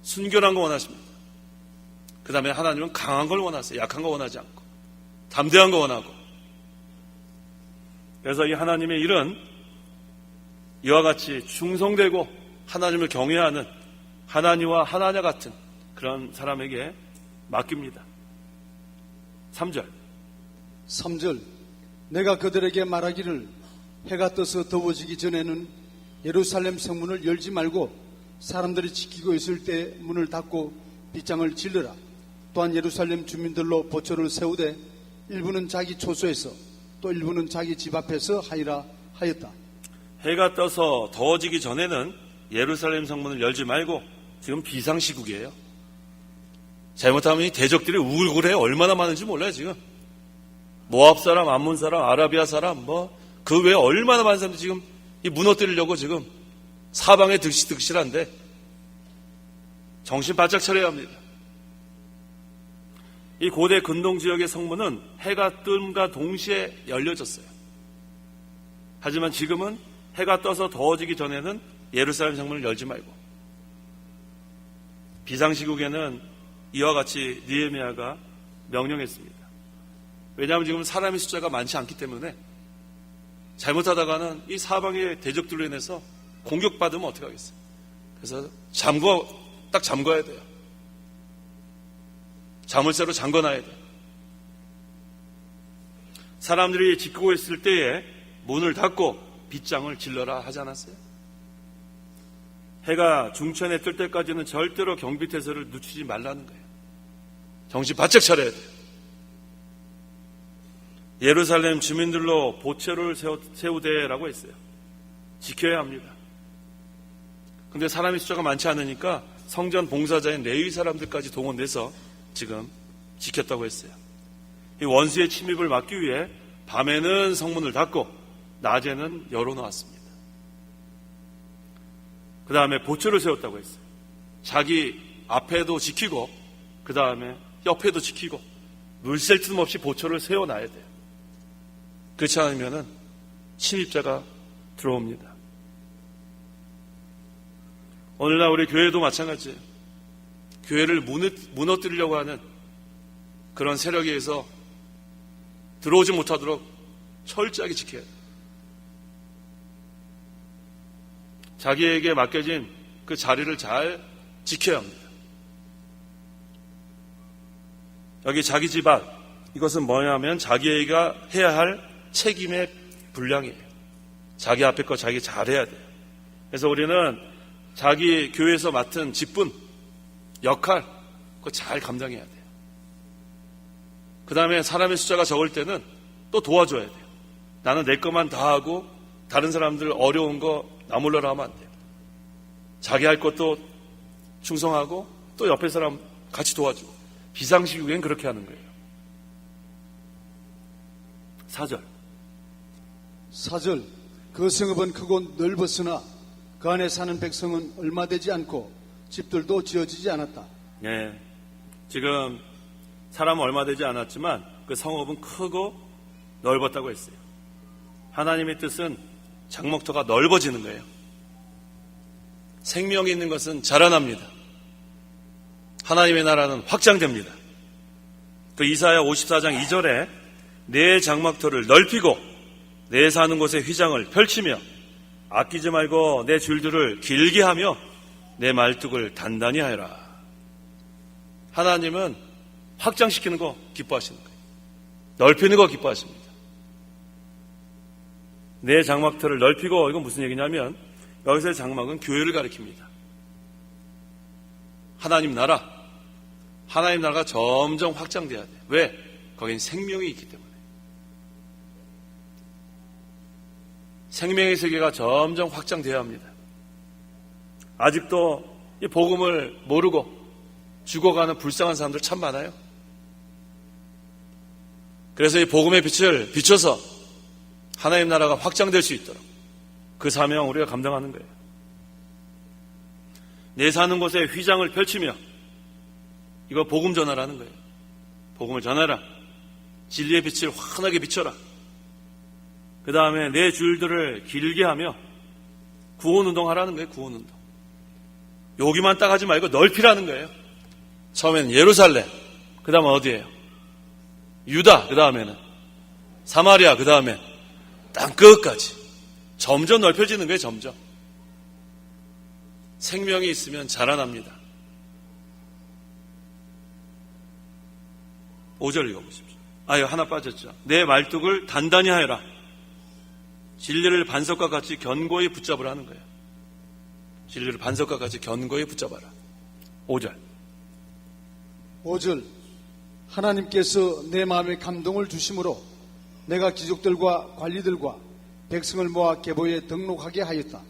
순결한 거 원하십니다. 그 다음에 하나님은 강한 걸 원하세요. 약한 거 원하지 않고 담대한 거 원하고. 그래서 이 하나님의 일은 이와 같이 충성되고 하나님을 경외하는 하나니와 하나냐 같은 그런 사람에게 맡깁니다. 3절. 3절. 내가 그들에게 말하기를 해가 떠서 더워지기 전에는 예루살렘 성문을 열지 말고 사람들이 지키고 있을 때 문을 닫고 빗장을 질러라. 또한 예루살렘 주민들로 보초를 세우되 일부는 자기 초소에서 또 일부는 자기 집 앞에서 하리라 하였다. 해가 떠서 더워지기 전에는 예루살렘 성문을 열지 말고 지금 비상시국이에요. 잘못하면 이 대적들이 우글우글해요. 얼마나 많은지 몰라요 지금. 모압 사람, 암몬 사람, 아라비아 사람 그 외에 얼마나 많은 사람들이 지금 이 무너뜨리려고 지금 사방에 득실득실한데 정신 바짝 차려야 합니다. 이 고대 근동 지역의 성문은 해가 뜸과 동시에 열려졌어요. 하지만 지금은 해가 떠서 더워지기 전에는 예루살렘 성문을 열지 말고 비상시국에는 이와 같이 느헤미야가 명령했습니다. 왜냐하면 지금 사람의 숫자가 많지 않기 때문에 잘못하다가는 이 사방의 대적들로 인해서 공격받으면 어떻게 하겠어요? 그래서 딱 잠궈야 돼요. 자물쇠로 잠궈놔야 돼요. 사람들이 지키고 있을 때에 문을 닫고 빗장을 질러라 하지 않았어요? 해가 중천에 뜰 때까지는 절대로 경비태세를 늦추지 말라는 거예요. 정신 바짝 차려야 돼요. 예루살렘 주민들로 보초를 세우되라고 했어요. 지켜야 합니다. 근데 사람의 숫자가 많지 않으니까 성전 봉사자인 레위 사람들까지 동원돼서 지금 지켰다고 했어요. 이 원수의 침입을 막기 위해 밤에는 성문을 닫고 낮에는 열어놓았습니다. 그 다음에 보초를 세웠다고 했어요. 자기 앞에도 지키고 그 다음에 옆에도 지키고 물샐 틈 없이 보초를 세워놔야 돼요. 그렇지 않으면 침입자가 들어옵니다. 오늘날 우리 교회도 마찬가지예요. 교회를 무너뜨리려고 하는 그런 세력에 의해서 들어오지 못하도록 철저하게 지켜야 돼요. 자기에게 맡겨진 그 자리를 잘 지켜야 합니다. 여기 자기 집 앞, 이것은 뭐냐면 자기가 해야 할 책임의 분량이에요. 자기 앞에 거 자기 잘해야 돼요. 그래서 우리는 자기 교회에서 맡은 직분, 역할, 그거 잘 감당해야 돼요. 그 다음에 사람의 숫자가 적을 때는 또 도와줘야 돼요. 나는 내 것만 다 하고 다른 사람들 어려운 거 나 몰라라 하면 안 돼요. 자기 할 것도 충성하고 또 옆에 사람 같이 도와주고 비상시국엔 그렇게 하는 거예요. 4절 그 성읍은 크고 넓었으나 그 안에 사는 백성은 얼마 되지 않고 집들도 지어지지 않았다. 네, 지금 사람은 얼마 되지 않았지만 그 성읍은 크고 넓었다고 했어요. 하나님의 뜻은 장목터가 넓어지는 거예요. 생명이 있는 것은 자라납니다. 하나님의 나라는 확장됩니다. 그 이사야 54장 2절에 내 장막터를 넓히고 내 사는 곳의 휘장을 펼치며 아끼지 말고 내 줄들을 길게 하며 내 말뚝을 단단히 하여라. 하나님은 확장시키는 거 기뻐하시는 거예요. 넓히는 거 기뻐하십니다. 내 장막터를 넓히고, 이건 무슨 얘기냐면 여기서의 장막은 교회를 가리킵니다. 하나님 나라가 점점 확장돼야 돼요. 왜? 거긴 생명이 있기 때문에. 생명의 세계가 점점 확장돼야 합니다. 아직도 이 복음을 모르고 죽어가는 불쌍한 사람들 참 많아요. 그래서 이 복음의 빛을 비춰서 하나님 나라가 확장될 수 있도록 그 사명을 우리가 감당하는 거예요. 내 사는 곳에 휘장을 펼치며, 이거 복음 전하라는 거예요. 복음을 전하라. 진리의 빛을 환하게 비춰라. 그 다음에 내 줄들을 길게 하며 구원운동 하라는 거예요. 구원운동. 여기만 딱 하지 말고 넓히라는 거예요. 처음에는 예루살렘, 그 다음은 어디예요? 유다, 그 다음에는 사마리아, 그 다음에 땅 끝까지 점점 넓혀지는 거예요. 점점. 생명이 있으면 자라납니다. 5절 읽어보십시오. 이거 하나 빠졌죠. 내 말뚝을 단단히 하여라. 진리를 반석과 같이 견고히 붙잡으라 하는 거예요. 진리를 반석과 같이 견고히 붙잡아라. 5절 하나님께서 내 마음에 감동을 주심으로 내가 귀족들과 관리들과 백성을 모아 계보에 등록하게 하였다.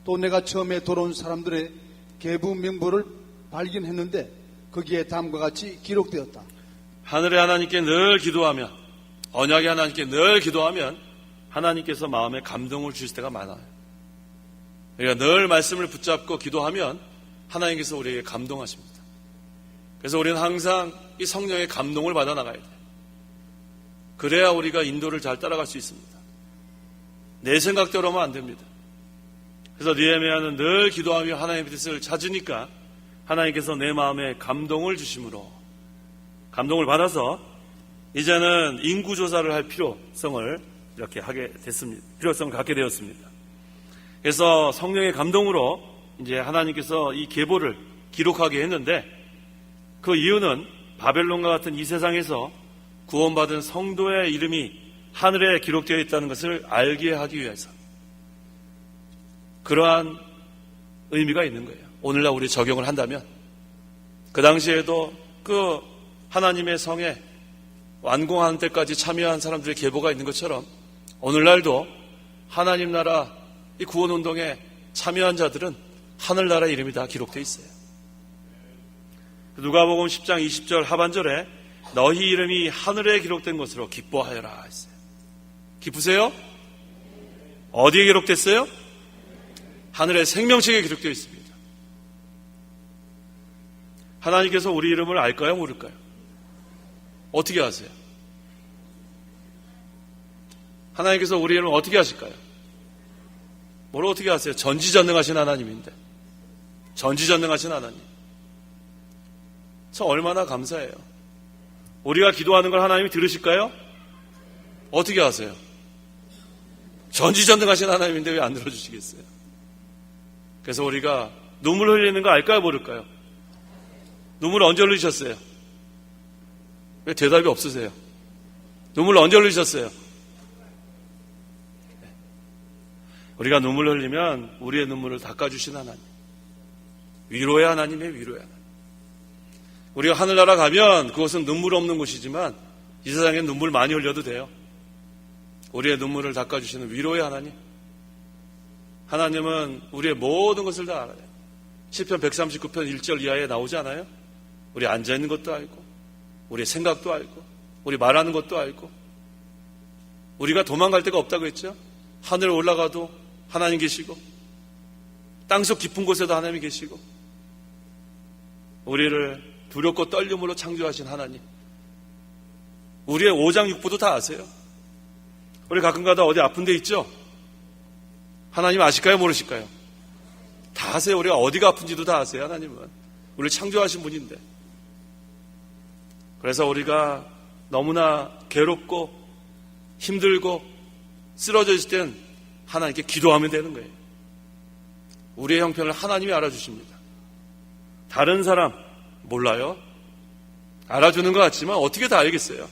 또 내가 처음에 돌아온 사람들의 계부 명부를 발견했는데 거기에 다음과 같이 기록되었다. 하늘의 하나님께 늘 기도하면, 언약의 하나님께 늘 기도하면 하나님께서 마음에 감동을 주실 때가 많아요. 우리가 늘 말씀을 붙잡고 기도하면 하나님께서 우리에게 감동하십니다. 그래서 우리는 항상 이 성령의 감동을 받아 나가야 돼요. 그래야 우리가 인도를 잘 따라갈 수 있습니다. 내 생각대로 하면 안 됩니다. 그래서 느헤미야는 늘 기도하며 하나님의 뜻을 찾으니까 하나님께서 내 마음에 감동을 주심으로, 감동을 받아서 이제는 인구조사를 할 필요성을 이렇게 하게 됐습니다. 필요성을 갖게 되었습니다. 그래서 성령의 감동으로 이제 하나님께서 이 계보를 기록하게 했는데, 그 이유는 바벨론과 같은 이 세상에서 구원받은 성도의 이름이 하늘에 기록되어 있다는 것을 알게 하기 위해서, 그러한 의미가 있는 거예요. 오늘날 우리 적용을 한다면 그 당시에도 그 하나님의 성에 완공하는 때까지 참여한 사람들의 계보가 있는 것처럼 오늘날도 하나님 나라 이 구원운동에 참여한 자들은 하늘나라 이름이 다 기록되어 있어요. 누가복음 10장 20절 하반절에 너희 이름이 하늘에 기록된 것으로 기뻐하여라 했어요. 기쁘세요? 어디에 기록됐어요? 하늘의 생명책에 기록되어 있습니다. 하나님께서 우리 이름을 알까요? 모를까요? 어떻게 아세요? 하나님께서 우리 이름을 어떻게 아실까요? 뭘 어떻게 아세요? 전지전능하신 하나님인데. 전지전능하신 하나님. 저 얼마나 감사해요. 우리가 기도하는 걸 하나님이 들으실까요? 어떻게 아세요? 전지전능하신 하나님인데 왜 안 들어주시겠어요? 그래서 우리가 눈물 흘리는 거 알까요? 모를까요? 눈물 언제 흘리셨어요? 왜 대답이 없으세요? 눈물 언제 흘리셨어요? 우리가 눈물 흘리면 우리의 눈물을 닦아주신 하나님. 위로의 하나님의 위로의 하나님. 우리가 하늘나라 가면 그것은 눈물 없는 곳이지만 이 세상엔 눈물 많이 흘려도 돼요. 우리의 눈물을 닦아주시는 위로의 하나님. 하나님은 우리의 모든 것을 다 알아요. 시편 139편 1절 이하에 나오지 않아요? 우리 앉아있는 것도 알고 우리의 생각도 알고 우리 말하는 것도 알고 우리가 도망갈 데가 없다고 했죠? 하늘 올라가도 하나님 계시고 땅속 깊은 곳에도 하나님이 계시고 우리를 두렵고 떨림으로 창조하신 하나님. 우리의 오장육부도 다 아세요. 우리 가끔가다 어디 아픈 데 있죠? 하나님 아실까요? 모르실까요? 다 아세요. 우리가 어디가 아픈지도 다 아세요. 하나님은 우리를 창조하신 분인데. 그래서 우리가 너무나 괴롭고 힘들고 쓰러져 있을 땐 하나님께 기도하면 되는 거예요. 우리의 형편을 하나님이 알아주십니다. 다른 사람 몰라요. 알아주는 것 같지만 어떻게 다 알겠어요.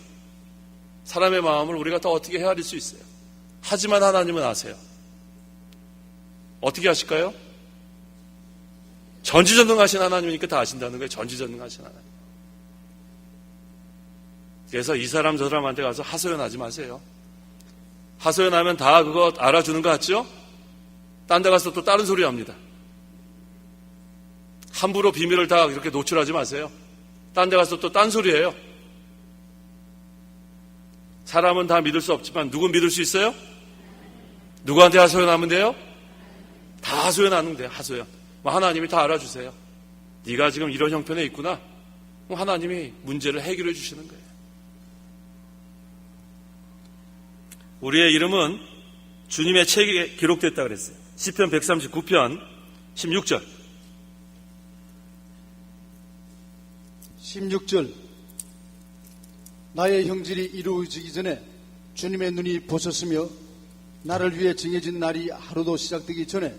사람의 마음을 우리가 더 어떻게 헤아릴 수 있어요. 하지만 하나님은 아세요. 어떻게 아실까요? 전지전능하신 하나님이니까 다 아신다는 거예요. 전지전능하신 하나님. 그래서 이 사람 저 사람한테 가서 하소연하지 마세요. 하소연하면 다 그거 알아주는 것 같죠? 딴 데 가서 또 다른 소리 합니다. 함부로 비밀을 다 이렇게 노출하지 마세요. 딴 데 가서 또 딴 소리예요. 사람은 다 믿을 수 없지만 누군 믿을 수 있어요? 누구한테 하소연하면 돼요? 다 하소연하는 돼요. 하소연. 하나님이 다 알아주세요. 네가 지금 이런 형편에 있구나. 하나님이 문제를 해결해 주시는 거예요. 우리의 이름은 주님의 책에 기록됐다고 그랬어요. 시편 139편 16절 16절 나의 형질이 이루어지기 전에 주님의 눈이 보셨으며 나를 위해 정해진 날이 하루도 시작되기 전에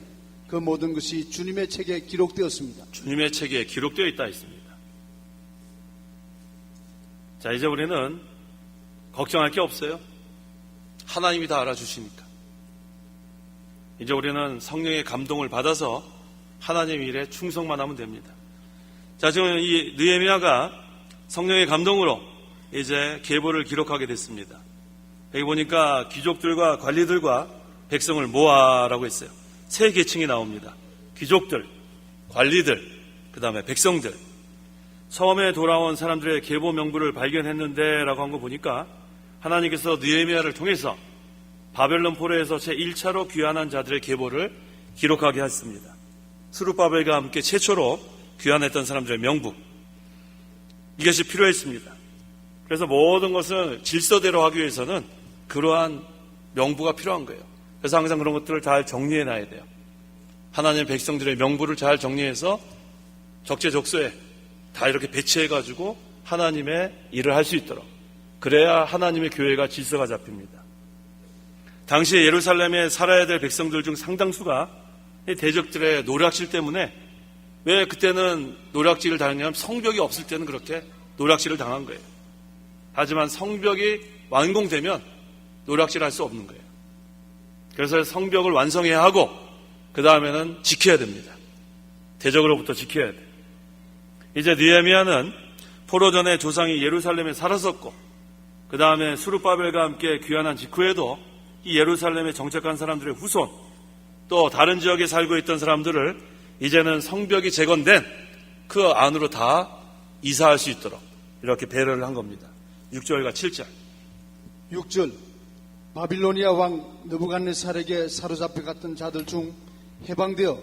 그 모든 것이 주님의 책에 기록되었습니다. 주님의 책에 기록되어 있다 했습니다. 자, 이제 우리는 걱정할 게 없어요. 하나님이 다 알아주시니까. 이제 우리는 성령의 감동을 받아서 하나님 일에 충성만 하면 됩니다. 자, 지금 이 느헤미야가 성령의 감동으로 이제 계보를 기록하게 됐습니다. 여기 보니까 귀족들과 관리들과 백성을 모아라고 했어요. 세 계층이 나옵니다. 귀족들, 관리들, 그 다음에 백성들. 처음에 돌아온 사람들의 계보 명부를 발견했는데 라고 한 거 보니까 하나님께서 느헤미야를 통해서 바벨론 포로에서 제1차로 귀환한 자들의 계보를 기록하게 했습니다. 스룹바벨과 함께 최초로 귀환했던 사람들의 명부. 이것이 필요했습니다. 그래서 모든 것을 질서대로 하기 위해서는 그러한 명부가 필요한 거예요. 그래서 항상 그런 것들을 잘 정리해 놔야 돼요. 하나님의 백성들의 명부를 잘 정리해서 적재적소에 다 이렇게 배치해가지고 하나님의 일을 할 수 있도록. 그래야 하나님의 교회가 질서가 잡힙니다. 당시에 예루살렘에 살아야 될 백성들 중 상당수가 대적들의 노략질 때문에 왜 그때는 노략질을 당했냐면 성벽이 없을 때는 그렇게 노략질을 당한 거예요. 하지만 성벽이 완공되면 노략질을 할 수 없는 거예요. 그래서 성벽을 완성해야 하고 그 다음에는 지켜야 됩니다. 대적으로부터 지켜야 돼요. 이제 느헤미야는 포로 전에 조상이 예루살렘에 살았었고 그 다음에 수룹바벨과 함께 귀환한 직후에도 이 예루살렘에 정착한 사람들의 후손, 또 다른 지역에 살고 있던 사람들을 이제는 성벽이 재건된 그 안으로 다 이사할 수 있도록 이렇게 배려를 한 겁니다. 6절과 7절. 6절 바빌로니아 왕 느부갓네살에게 사로잡혀갔던 자들 중 해방되어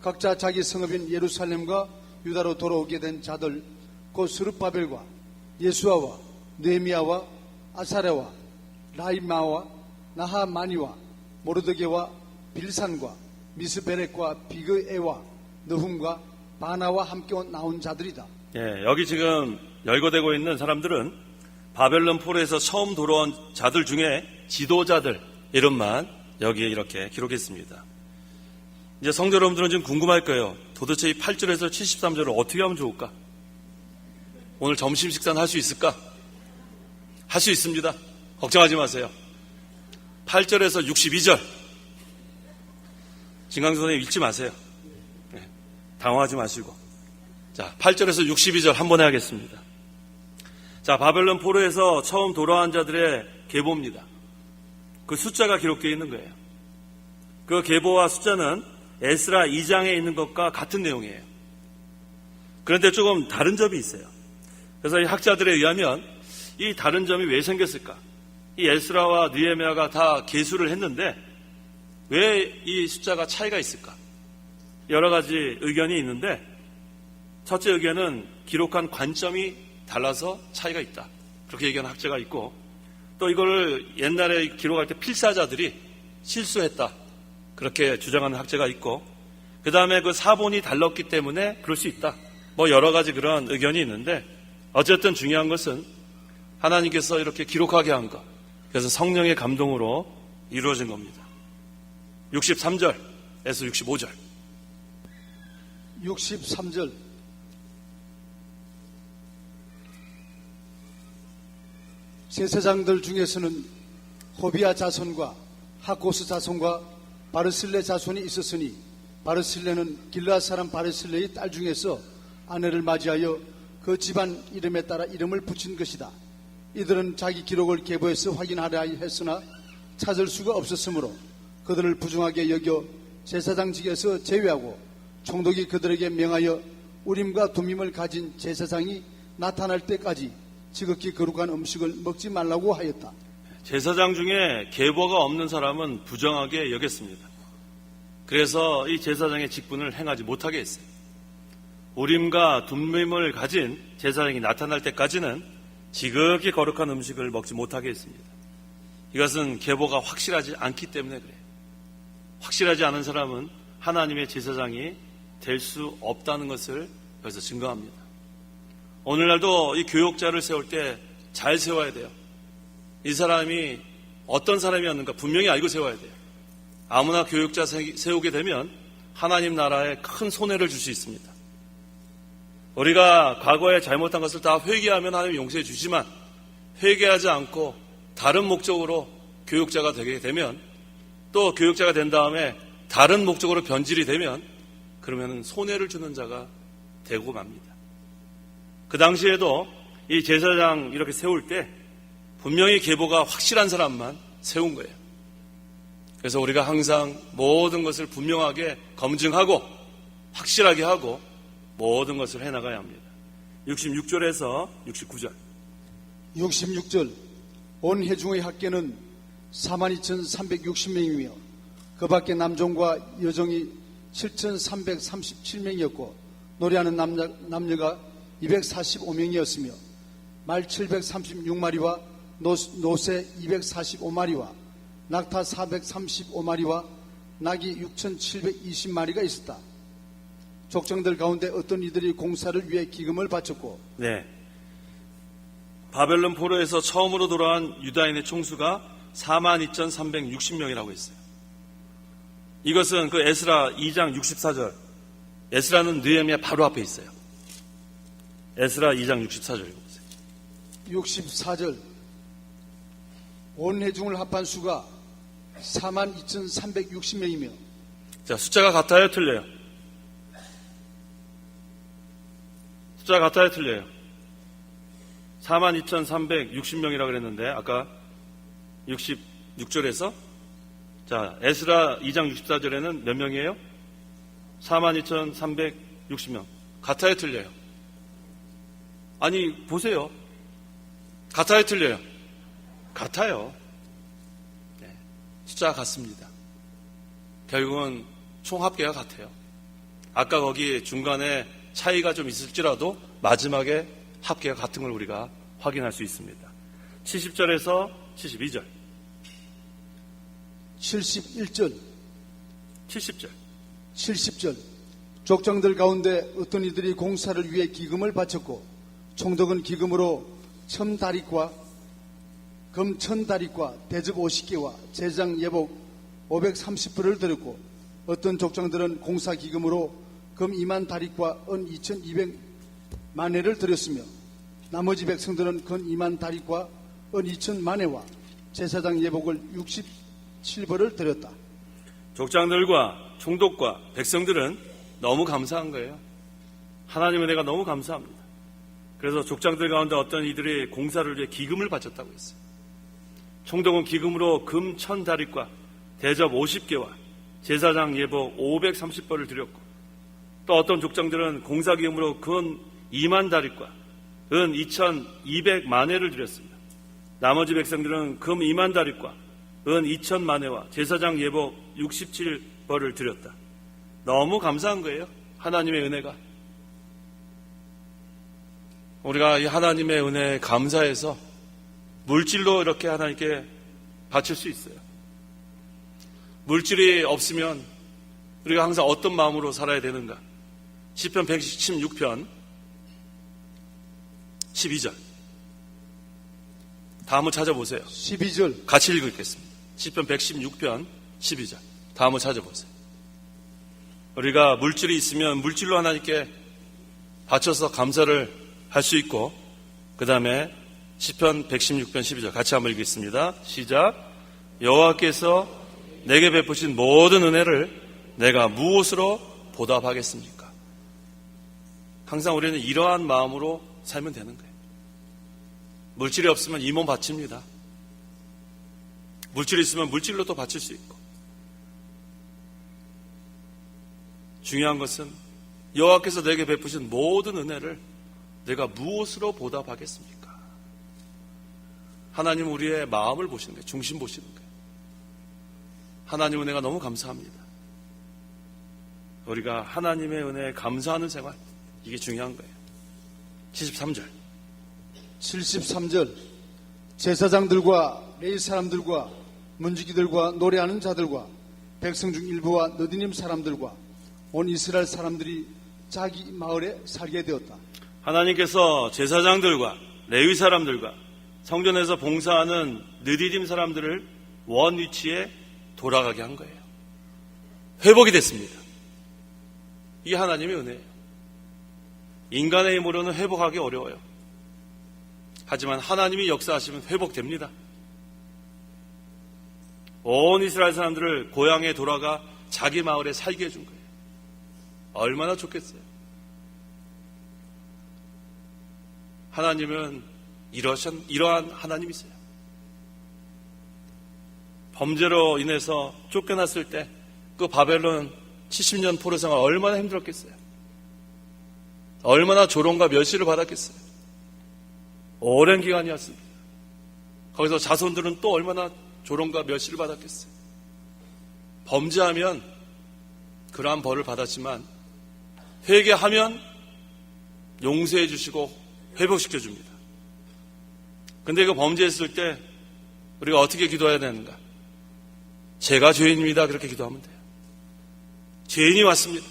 각자 자기 성읍인 예루살렘과 유다로 돌아오게 된 자들 곧 스룹바벨과 예수아와 느헤미야와 아사랴와 라이마와 나하마니와 모르드게와 빌산과 미스베렉과 비그에와 느훔과 바나와 함께 나온 자들이다. 예, 여기 지금 열거되고 있는 사람들은 바벨론 포로에서 처음 돌아온 자들 중에 지도자들 이름만 여기에 이렇게 기록했습니다. 이제 성도 여러분들은 좀 궁금할 거예요. 도대체 이 8절에서 73절을 어떻게 하면 좋을까? 오늘 점심 식사는 할 수 있을까? 할 수 있습니다. 걱정하지 마세요. 8절에서 62절. 진강수 선생님 읽지 마세요. 네, 당황하지 마시고. 자, 8절에서 62절 한번 해야겠습니다. 자, 바벨론 포로에서 처음 돌아온 자들의 계보입니다. 그 숫자가 기록되어 있는 거예요. 그 계보와 숫자는 에스라 2장에 있는 것과 같은 내용이에요. 그런데 조금 다른 점이 있어요. 그래서 이 학자들에 의하면 이 다른 점이 왜 생겼을까? 이 에스라와 느헤미야가 다 계수를 했는데 왜 이 숫자가 차이가 있을까? 여러 가지 의견이 있는데 첫째 의견은 기록한 관점이 달라서 차이가 있다. 그렇게 얘기하는 학자가 있고 또 이거를 옛날에 기록할 때 필사자들이 실수했다. 그렇게 주장하는 학자가 있고 그 다음에 그 사본이 달랐기 때문에 그럴 수 있다. 뭐 여러 가지 그런 의견이 있는데 어쨌든 중요한 것은 하나님께서 이렇게 기록하게 한 것. 그래서 성령의 감동으로 이루어진 겁니다. 63절에서 65절. 63절 제사장들 중에서는 호비아 자손과 하코스 자손과 바르실레 자손이 있었으니 바르실레는 길르앗 사람 바르실레의 딸 중에서 아내를 맞이하여 그 집안 이름에 따라 이름을 붙인 것이다. 이들은 자기 기록을 계보해서 확인하려 했으나 찾을 수가 없었으므로 그들을 부정하게 여겨 제사장직에서 제외하고 총독이 그들에게 명하여 우림과 둠밈을 가진 제사장이 나타날 때까지 지극히 거룩한 음식을 먹지 말라고 하였다. 제사장 중에 계보가 없는 사람은 부정하게 여겼습니다. 그래서 이 제사장의 직분을 행하지 못하게 했어요. 우림과 둠밈을 가진 제사장이 나타날 때까지는 지극히 거룩한 음식을 먹지 못하게 했습니다. 이것은 계보가 확실하지 않기 때문에 그래요. 확실하지 않은 사람은 하나님의 제사장이 될 수 없다는 것을 여기서 증거합니다. 오늘날도 이 교역자를 세울 때 잘 세워야 돼요. 이 사람이 어떤 사람이었는가 분명히 알고 세워야 돼요. 아무나 교역자 세우게 되면 하나님 나라에 큰 손해를 줄 수 있습니다. 우리가 과거에 잘못한 것을 다 회개하면 하나님 용서해 주지만 회개하지 않고 다른 목적으로 교역자가 되게 되면 또 교역자가 된 다음에 다른 목적으로 변질이 되면 그러면 손해를 주는 자가 되고 맙니다. 그 당시에도 이 제사장 이렇게 세울 때 분명히 계보가 확실한 사람만 세운 거예요. 그래서 우리가 항상 모든 것을 분명하게 검증하고 확실하게 하고 모든 것을 해나가야 합니다. 66절에서 69절. 66절 온 회중의 합계는 42,360명이며 그 밖에 남종과 여종이 7,337명이었고 노래하는 남녀가 245명이었으며 말 736마리와 노새 245마리와 낙타 435마리와 낙이 6,720마리가 있었다. 족장들 가운데 어떤 이들이 공사를 위해 기금을 바쳤고 네. 바벨론 포로에서 처음으로 돌아온 유다인의 총수가 42,360명이라고 했어요. 이것은 그 에스라 2장 64절. 에스라는 느헤미야 바로 앞에 있어요. 에스라 2장 64절 읽어보세요. 64절 온 회중을 합한 수가 42,360명이며 자, 숫자가 같아요, 틀려요? 숫자가 같아요, 틀려요? 42,360명이라고 그랬는데 아까 66절에서 자 에스라 2장 64절에는 몇 명이에요? 42,360명. 같아요, 틀려요? 아니 보세요. 같아요, 틀려요? 같아요. 네, 숫자가 같습니다. 결국은 총 합계가 같아요. 아까 거기 중간에 차이가 좀 있을지라도 마지막에 합계가 같은 걸 우리가 확인할 수 있습니다. 70절에서 72절, 71절, 70절. 70절. 족장들 가운데 어떤 이들이 공사를 위해 기금을 바쳤고 총독은 기금으로 첨다리과 금천다리과 대접 50개와 제장 예복 530불을 드렸고 어떤 족장들은 공사 기금으로 금 2만 다리과 은 2200만 회를 드렸으며 나머지 백성들은 금 2만 다리과 은 2000만 회와 제사장 예복을 67벌을 드렸다. 족장들과 총독과 백성들은 너무 감사한 거예요. 하나님의 은혜가 너무 감사합니다. 그래서 족장들 가운데 어떤 이들이 공사를 위해 기금을 바쳤다고 했어요. 총독은 기금으로 금 1000다리과 대접 50개와 제사장 예복 530벌을 드렸고 또 어떤 족장들은 공사 기금으로 금 2만 다리과 은 2200만 회를 드렸습니다. 나머지 백성들은 금 2만 다리과 은 2000만 회와 제사장 예복 67벌을 드렸다. 너무 감사한 거예요. 하나님의 은혜가. 우리가 이 하나님의 은혜에 감사해서 물질로 이렇게 하나님께 바칠 수 있어요. 물질이 없으면 우리가 항상 어떤 마음으로 살아야 되는가? 시편 116편 12절. 다 한번 찾아보세요. 12절. 같이 읽겠습니다. 시편 116편 12절. 다 한번 찾아보세요. 우리가 물질이 있으면 물질로 하나님께 바쳐서 감사를 할 수 있고 그 다음에 시편 116편 12절 같이 한번 읽겠습니다. 시작. 여호와께서 내게 베푸신 모든 은혜를 내가 무엇으로 보답하겠습니까? 항상 우리는 이러한 마음으로 살면 되는 거예요. 물질이 없으면 이 몸 바칩니다. 물질이 있으면 물질로 또 바칠 수 있고 중요한 것은 여호와께서 내게 베푸신 모든 은혜를 내가 무엇으로 보답하겠습니까? 하나님은 우리의 마음을 보시는 거예요. 중심 보시는 거예요. 하나님 은혜가 너무 감사합니다. 우리가 하나님의 은혜에 감사하는 생활, 이게 중요한 거예요. 73절. 73절. 제사장들과 레위 사람들과 문지기들과 노래하는 자들과 백성 중 일부와 너디님 사람들과 온 이스라엘 사람들이 자기 마을에 살게 되었다. 하나님께서 제사장들과 레위 사람들과 성전에서 봉사하는 느디딤 사람들을 원 위치에 돌아가게 한 거예요. 회복이 됐습니다. 이게 하나님의 은혜예요. 인간의 힘으로는 회복하기 어려워요. 하지만 하나님이 역사하시면 회복됩니다. 온 이스라엘 사람들을 고향에 돌아가 자기 마을에 살게 해준 거예요. 얼마나 좋겠어요. 하나님은 이러한 하나님이세요. 범죄로 인해서 쫓겨났을 때 그 바벨론 70년 포로 생활 얼마나 힘들었겠어요. 얼마나 조롱과 멸시를 받았겠어요. 오랜 기간이었습니다. 거기서 자손들은 또 얼마나 조롱과 멸시를 받았겠어요. 범죄하면 그러한 벌을 받았지만 회개하면 용서해 주시고 회복시켜 줍니다. 근데 이거 범죄했을 때 우리가 어떻게 기도해야 되는가? 제가 죄인입니다. 그렇게 기도하면 돼요. 죄인이 왔습니다.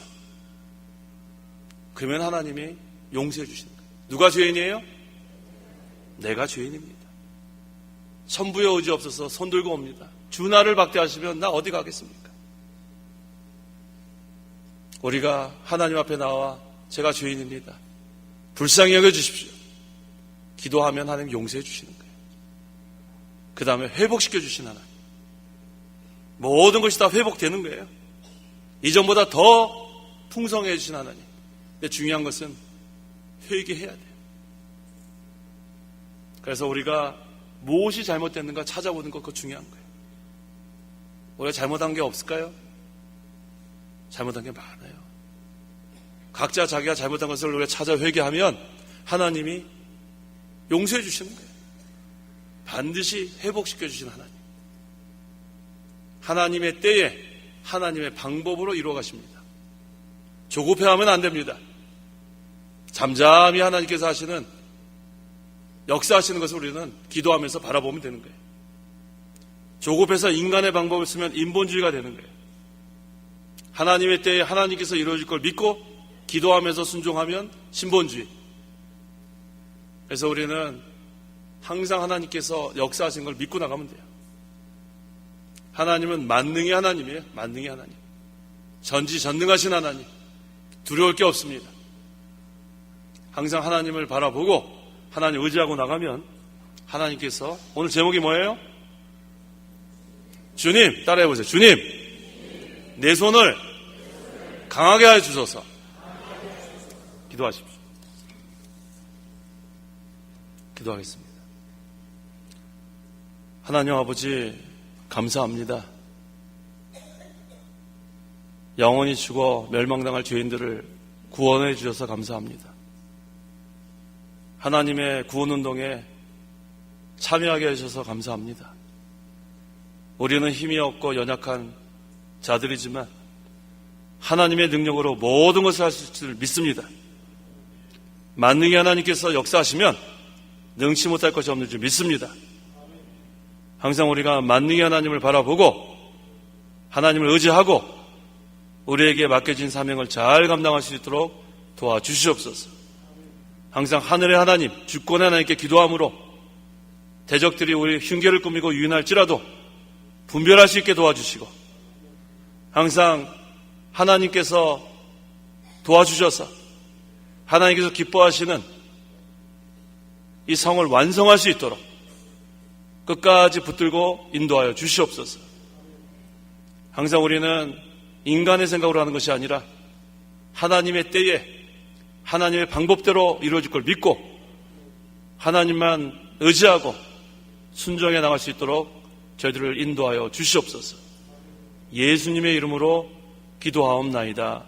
그러면 하나님이 용서해 주시는 거예요. 누가 죄인이에요? 내가 죄인입니다. 천부의 의지 없어서 손 들고 옵니다. 주 나를 박대하시면 나 어디 가겠습니까? 우리가 하나님 앞에 나와 제가 죄인입니다. 불쌍히 여겨주십시오. 기도하면 하나님 용서해 주시는 거예요. 그 다음에 회복시켜 주신 하나님. 모든 것이 다 회복되는 거예요. 이전보다 더 풍성해 주신 하나님. 근데 중요한 것은 회개해야 돼요. 그래서 우리가 무엇이 잘못됐는가 찾아보는 것, 그거 중요한 거예요. 우리가 잘못한 게 없을까요? 잘못한 게 많아요. 각자 자기가 잘못한 것을 우리가 찾아 회개하면 하나님이 용서해 주시는 거예요. 반드시 회복시켜 주시는 하나님. 하나님의 때에 하나님의 방법으로 이루어 가십니다. 조급해하면 안 됩니다. 잠잠히 하나님께서 하시는, 역사하시는 것을 우리는 기도하면서 바라보면 되는 거예요. 조급해서 인간의 방법을 쓰면 인본주의가 되는 거예요. 하나님의 때에 하나님께서 이루어질 걸 믿고 기도하면서 순종하면 신본주의. 그래서 우리는 항상 하나님께서 역사하신 걸 믿고 나가면 돼요. 하나님은 만능의 하나님이에요. 만능의 하나님. 전지전능하신 하나님. 두려울 게 없습니다. 항상 하나님을 바라보고 하나님 의지하고 나가면 하나님께서, 오늘 제목이 뭐예요? 주님, 따라해보세요. 주님, 내 손을 강하게 하여 주소서. 기도하십시오. 기도하겠습니다. 하나님 아버지, 감사합니다. 영원히 죽어 멸망당할 죄인들을 구원해 주셔서 감사합니다. 하나님의 구원운동에 참여하게 해주셔서 감사합니다. 우리는 힘이 없고 연약한 자들이지만 하나님의 능력으로 모든 것을 하실 줄 믿습니다. 만능의 하나님께서 역사하시면 능치 못할 것이 없는 줄 믿습니다. 항상 우리가 만능의 하나님을 바라보고 하나님을 의지하고 우리에게 맡겨진 사명을 잘 감당할 수 있도록 도와주시옵소서. 항상 하늘의 하나님, 주권의 하나님께 기도함으로 대적들이 우리 흉계를 꾸미고 유인할지라도 분별할 수 있게 도와주시고, 항상 하나님께서 도와주셔서 하나님께서 기뻐하시는 이 성을 완성할 수 있도록 끝까지 붙들고 인도하여 주시옵소서. 항상 우리는 인간의 생각으로 하는 것이 아니라 하나님의 때에 하나님의 방법대로 이루어질 걸 믿고 하나님만 의지하고 순종해 나갈 수 있도록 저희들을 인도하여 주시옵소서. 예수님의 이름으로 기도하옵나이다.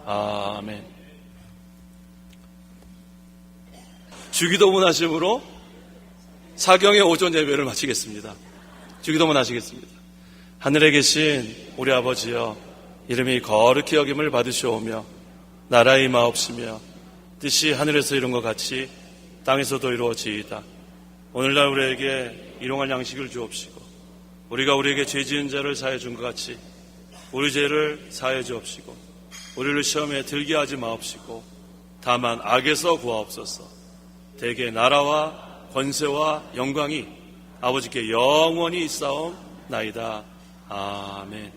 아멘. 주기도문 하심으로 사경의 오전 예배를 마치겠습니다. 주기도문 하시겠습니다. 하늘에 계신 우리 아버지여, 이름이 거룩히 여김을 받으시오며 나라의 마옵시며 뜻이 하늘에서 이룬 것 같이 땅에서도 이루어지이다. 오늘날 우리에게 일용할 양식을 주옵시고 우리가 우리에게 죄 지은 자를 사해 준 것 같이 우리 죄를 사해 주옵시고 우리를 시험에 들게 하지 마옵시고 다만 악에서 구하옵소서. 대개 나라와 권세와 영광이 아버지께 영원히 있사옵나이다. 아멘.